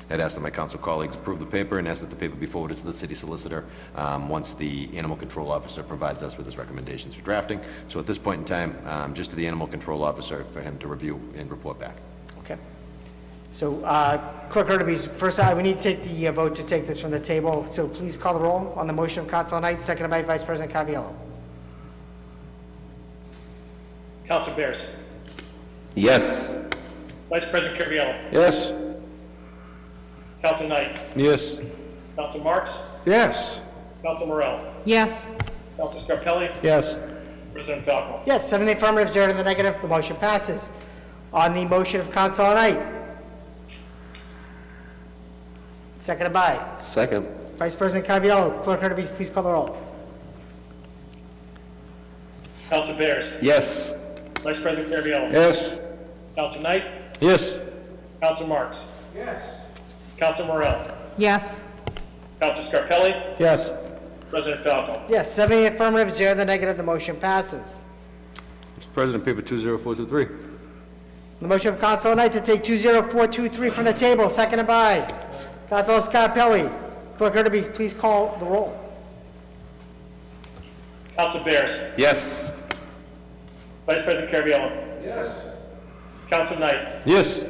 I'd ask that my council colleagues approve the paper and ask that the paper be forwarded to the city solicitor once the animal control officer provides us with his recommendations for drafting. So at this point in time, just to the animal control officer for him to review and report back. Okay. So, Clerk Hurtubise, first, we need to take the vote to take this from the table. So please call the roll on the motion of Councilor Knight, seconded by Vice President Caraviallo. Counselor Bears? Yes. Vice President Caraviallo? Yes. Counselor Knight? Yes. Counselor Marks? Yes. Counselor Morel? Yes. Counselor Scarpelli? Yes. President Falco? Yes, 7 in the affirmative, 0 in the negative, the motion passes. On the motion of Councilor Knight, seconded by Second. Vice President Caraviallo. Clerk Hurtubise, please call the roll. Counselor Bears? Yes. Vice President Caraviallo? Yes. Counselor Knight? Yes. Counselor Marks? Yes. Counselor Morel? Yes. Counselor Scarpelli? Yes. President Falco? Yes, 7 in the affirmative, 0 in the negative, the motion passes. Mr. President, paper 20423. The motion of Councilor Knight to take 20423 from the table, seconded by Councilor Scarpelli. Clerk Hurtubise, please call the roll. Counselor Bears? Yes. Vice President Caraviallo? Yes. Counselor Knight? Yes.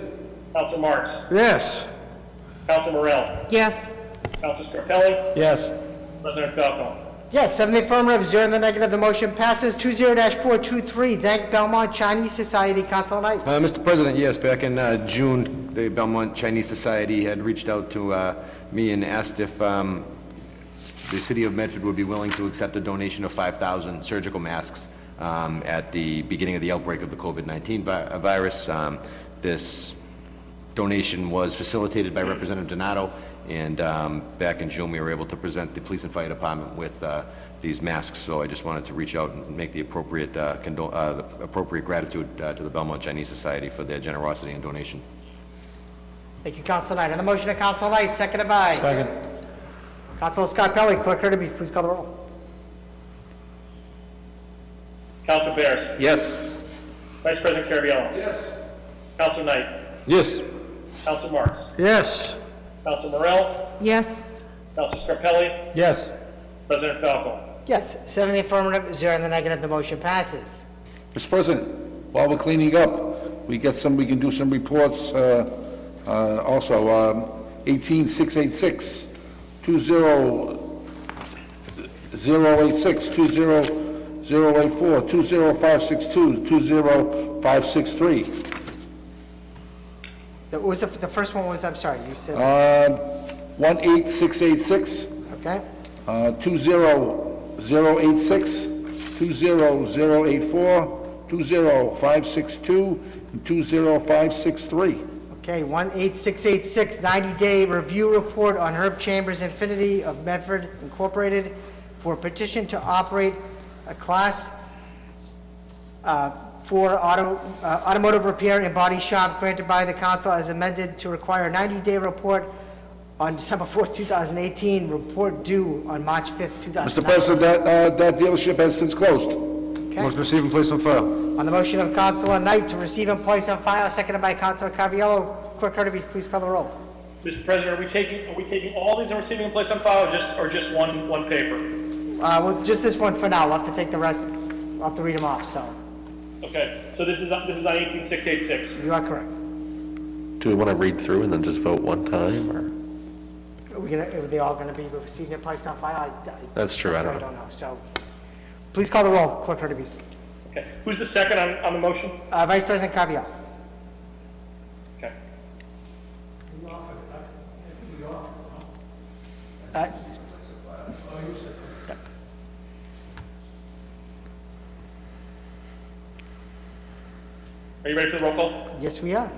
Counselor Marks? Yes. Counselor Morel? Yes. Counselor Scarpelli? Yes. President Falco? Yes, 7 in the affirmative, 0 in the negative, the motion passes. 20-423, thank Belmont Chinese Society. Councilor Knight. Mr. President, yes, back in June, the Belmont Chinese Society had reached out to me and asked if the city of Medford would be willing to accept a donation of 5,000 surgical masks at the beginning of the outbreak of the COVID-19 virus. This donation was facilitated by Representative Donato, and back in June, we were able to present the police and fire department with these masks. So I just wanted to reach out and make the appropriate gratitude to the Belmont Chinese Society for their generosity and donation. Thank you, Councilor Knight. On the motion of Councilor Knight, seconded by Second. Councilor Scarpelli. Clerk Hurtubise, please call the roll. Counselor Bears? Yes. Vice President Caraviallo? Yes. Counselor Knight? Yes. Counselor Marks? Yes. Counselor Morel? Yes. Counselor Scarpelli? Yes. President Falco? Yes, 7 in the affirmative, 0 in the negative, the motion passes. Mr. President, while we're cleaning up, we can do some reports, also, 18686, 20086, 20084, 20562, 20563. The first one was, I'm sorry, you said, 18686, okay? 20086, 20084, 20562 and 20563. Okay, 18686, 90-day review report on Herb Chambers Infinity of Medford Incorporated for petition to operate a Class 4 automotive repair and body shop granted by the council as amended to require a 90-day report on December 4th, 2018, report due on March 5th, 2019. Mr. President, that dealership has since closed. Okay. Motion to receive and place on file. On the motion of Councilor Knight to receive and place on file, seconded by Councilor Carviallo, Clerk Hurtubise, please call the roll. Mr. President, are we taking all these and receiving and placing on file, or just one paper? Well, just this one for now, we'll have to take the rest, we'll have to read them off, so, Okay, so this is on 18686. you are correct. Do we want to read through and then just vote one time, or? Are they all gonna be received and placed on file? That's true, I don't know. so, please call the roll, Clerk Hurtubise. Okay, who's the second on the motion? Vice President Carviallo. Okay. Uh, Are you ready for the roll call? Yes, we are.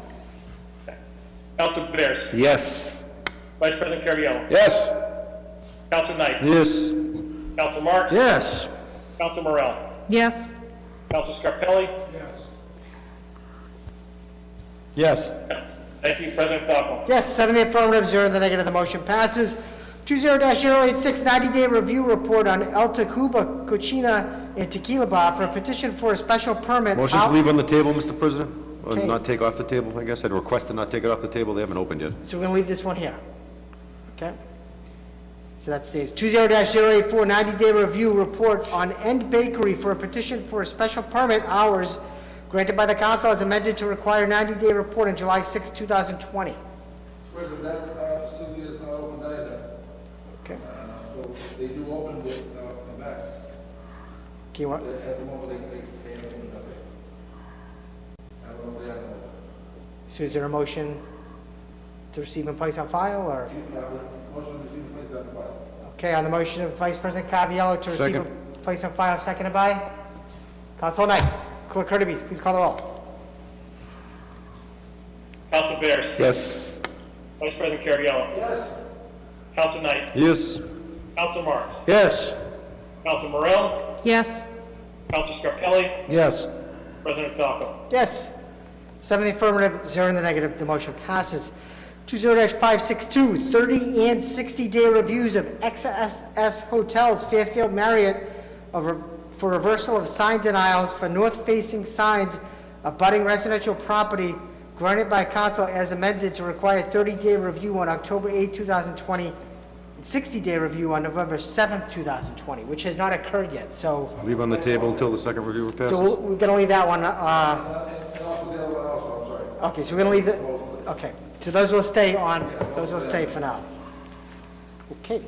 Council Bears, Yes. Vice President Carviallo, Yes. Council Knight, Yes. Council Marks, Yes. Council Morel, Yes. Council Scarpelli. Yes. Thank you, President Falco. Yes, 7 in the affirmative, 0 in the negative, the motion passes. 20-086, 90-day review report on El Tacuba Cochina and Tequila Bar for a petition for a special permit. Motion to leave on the table, Mr. President? Or Okay. not take off the table, I guess. I'd request to not take it off the table. They haven't opened yet. So we're gonna leave this one here. Okay? So that stays. 20-084, 90-day review report on End Bakery for a petition for a special permit hours granted by the council as amended to require 90-day report on July 6, 2020. President, that facility is not open either. Okay. So they do open with the back. Okay, what? At the moment, they haven't opened up there. I don't know if they have. So is there a motion to receive and place on file, or? Motion to receive and place on file. Okay, on the motion of Vice President Carviallo to receive Second. and place on file, seconded by Councilor Knight. Clerk Hurtubise, please call the roll. Council Bears, Yes. Vice President Carviallo, Yes. Council Knight, Yes. Council Marks, Yes. Council Morel, Yes. Council Scarpelli, Yes. President Falco. Yes. 7 in the affirmative, 0 in the negative, the motion passes. 20-562, 30 and 60-day reviews of XSS Hotels Fairfield Marriott for reversal of sign denials for north-facing signs abutting residential property granted by council as amended to require 30-day review on October 8, 2020, and 60-day review on November 7th, 2020, which has not occurred yet. So, Leave on the table until the second review passes. we're going to leave that one. And also the other one also, I'm sorry. Okay, so we're going to leave it, okay. So those will stay on, those will stay for now. Okay.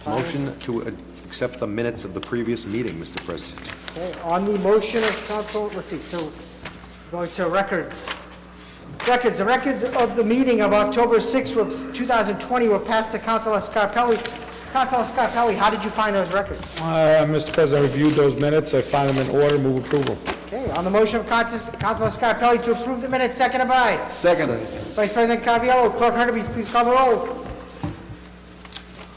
Motion to accept the minutes of the previous meeting, Mr. President. Okay, on the motion of council, let's see, so going to records. Records, the records of the meeting of October 6, 2020 were passed to Councilor Scarpelli. Councilor Scarpelli, how did you find those records? Mr. President, I reviewed those minutes, I find them in order, move approval. Okay, on the motion of Councilor Scarpelli to approve the minutes, seconded by Second. Vice President Carviallo. Clerk Hurtubise, please call the roll.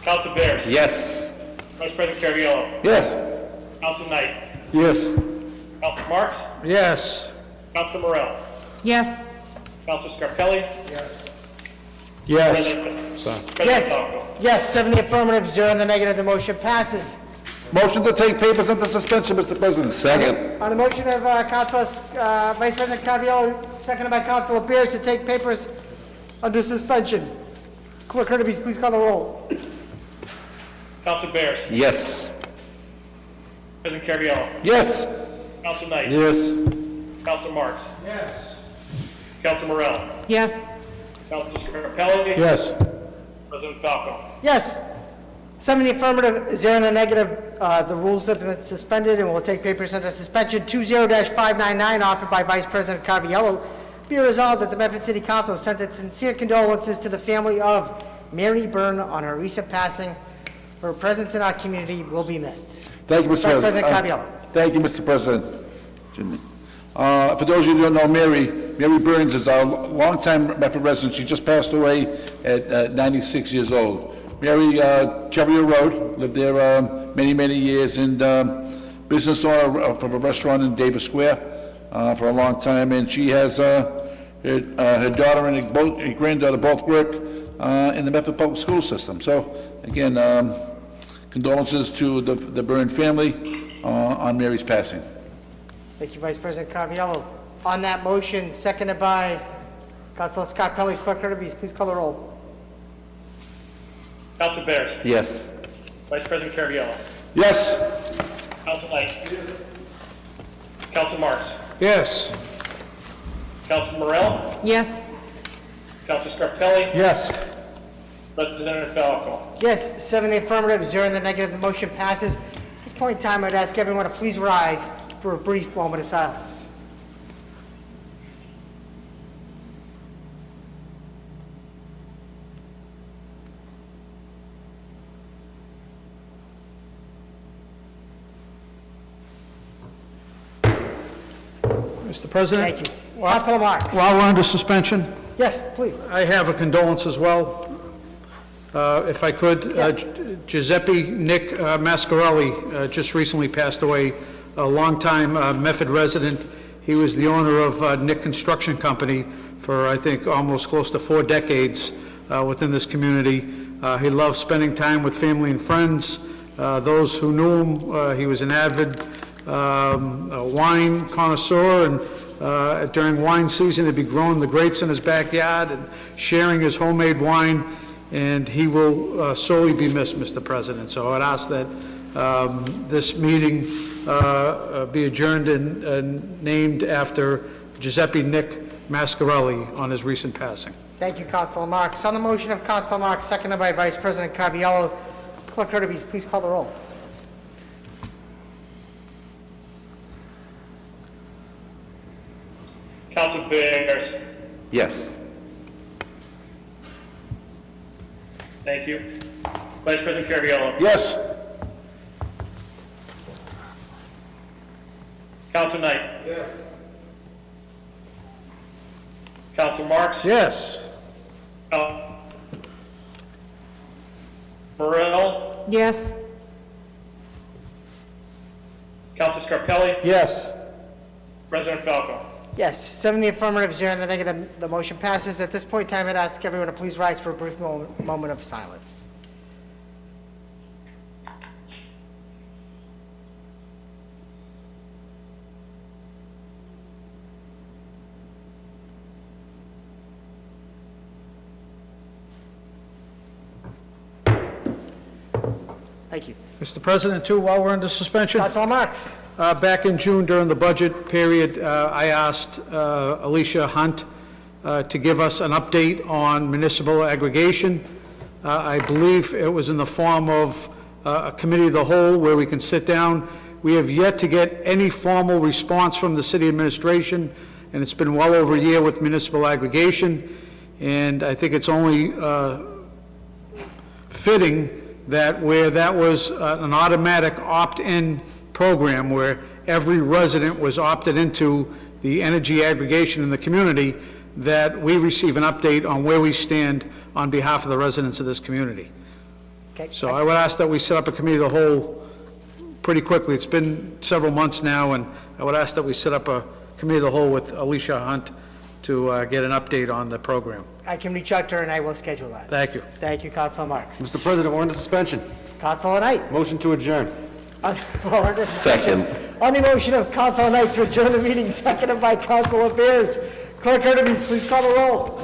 Council Bears, Yes. Vice President Carviallo, Yes. Council Knight, Yes. Council Marks, Yes. Council Morel, Yes. Council Scarpelli, Yes. President Yes, Falco. yes, 7 in the affirmative, 0 in the negative, the motion passes. Motion to take papers into suspension, Mr. President. Second. On the motion of Councilor, Vice President Carviallo, seconded by Councilor Bears to take papers under suspension. Clerk Hurtubise, please call the roll. Council Bears, Yes. President Carviallo, Yes. Council Knight, Yes. Council Marks. Yes. Council Morel, Yes. Council Scarpelli. Yes. President Falco. Yes. 7 in the affirmative, 0 in the negative. The rules have been suspended and will take papers under suspension. 20-599, offered by Vice President Carviallo. Be it resolved that the Medford City Council sent its sincere condolences to the family of Mary Byrne on her recent passing. Her presence in our community will be missed. Thank you, Mr. Vice President. President Caraviallo. Thank you, Mr. President. For those of you who don't know Mary Burns is our longtime Medford resident. She just passed away at 96 years old. Mary, Cheviot Road, lived there many, many years, and business owner of a restaurant in Davis Square for a long time, and she has her daughter and her granddaughter both work in the Medford Public School System. So, again, condolences to the Byrne family on Mary's passing. Thank you, Vice President Caraviallo. On that motion, seconded by Councilor Scarpelli, Clerk Hurtubise, please call the roll. Council Bears. Yes. Vice President Caraviallo. Yes? Council Knight. Council Marks. Yes. Council Morell. Yes. Council Scarpelli. Yes. Representative Falco. Yes, 7 in the affirmative, 0 in the negative, the motion passes. At this point in time, I'd ask everyone to please rise for a brief moment of silence. Mr. President? Thank you. Councilor Marks. While we're under suspension, Yes, please. I have a condolence as well. If I could, Yes. Giuseppe Nick Mascarelli just recently passed away, a longtime Medford resident. He was the owner of Nick Construction Company for, I think, almost close to 4 decades within this community. He loved spending time with family and friends. Those who knew him, he was an avid wine connoisseur, and during wine season, he'd be growing the grapes in his backyard and sharing his homemade wine, and he will sorely be missed, Mr. President. So I'd ask that this meeting be adjourned and named after Giuseppe Nick Mascarelli on his recent passing. Thank you, Councilor Marks. On the motion of Councilor Marks, seconded by Vice President Caraviallo, Clerk Hurtubise, please call the roll. Council Bears. Yes. Thank you. Vice President Caraviallo. Yes? Council Knight. Yes. Council Marks. Yes. Morell. Yes. Council Scarpelli. Yes. President Falco. Yes, 7 in the affirmative, 0 in the negative, the motion passes. At this point in time, I'd ask everyone to please rise for a brief moment of silence. Thank you. Mr. President, too, while we're under suspension, Councilor Marks. back in June during the budget period, I asked Alicia Hunt to give us an update on municipal aggregation. I believe it was in the form of a committee of the whole where we can sit down. We have yet to get any formal response from the city administration, and it's been well over a year with municipal aggregation, and I think it's only fitting that where that was an automatic opt-in program where every resident was opted into the energy aggregation in the community, that we receive an update on where we stand on behalf of the residents of this community. Okay. So I would ask that we set up a committee of the whole pretty quickly. It's been several months now, and I would ask that we set up a committee of the whole with Alicia Hunt to get an update on the program. I can reach out to her and I will schedule that. Thank you. Thank you, Councilor Marks. Mr. President, we're under suspension. Councilor Knight. Motion to adjourn. We're under suspension. Second. On the motion of Councilor Knight to adjourn the meeting, seconded by Councilor Bears. Clerk Hurtubise, please call the roll.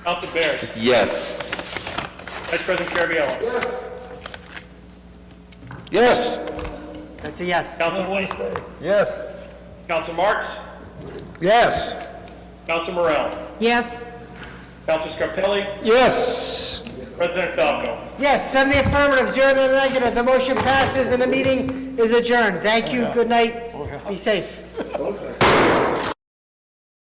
Council Bears. Yes. Vice President Caraviallo. Yes? That's a yes. Council Knight. Yes. Council Marks. Yes. Council Morell. Yes. Council Scarpelli. Yes. President Falco. Yes, 7 in the affirmative, 0 in the negative. The motion passes and the meeting is adjourned. Thank you, good night, be safe.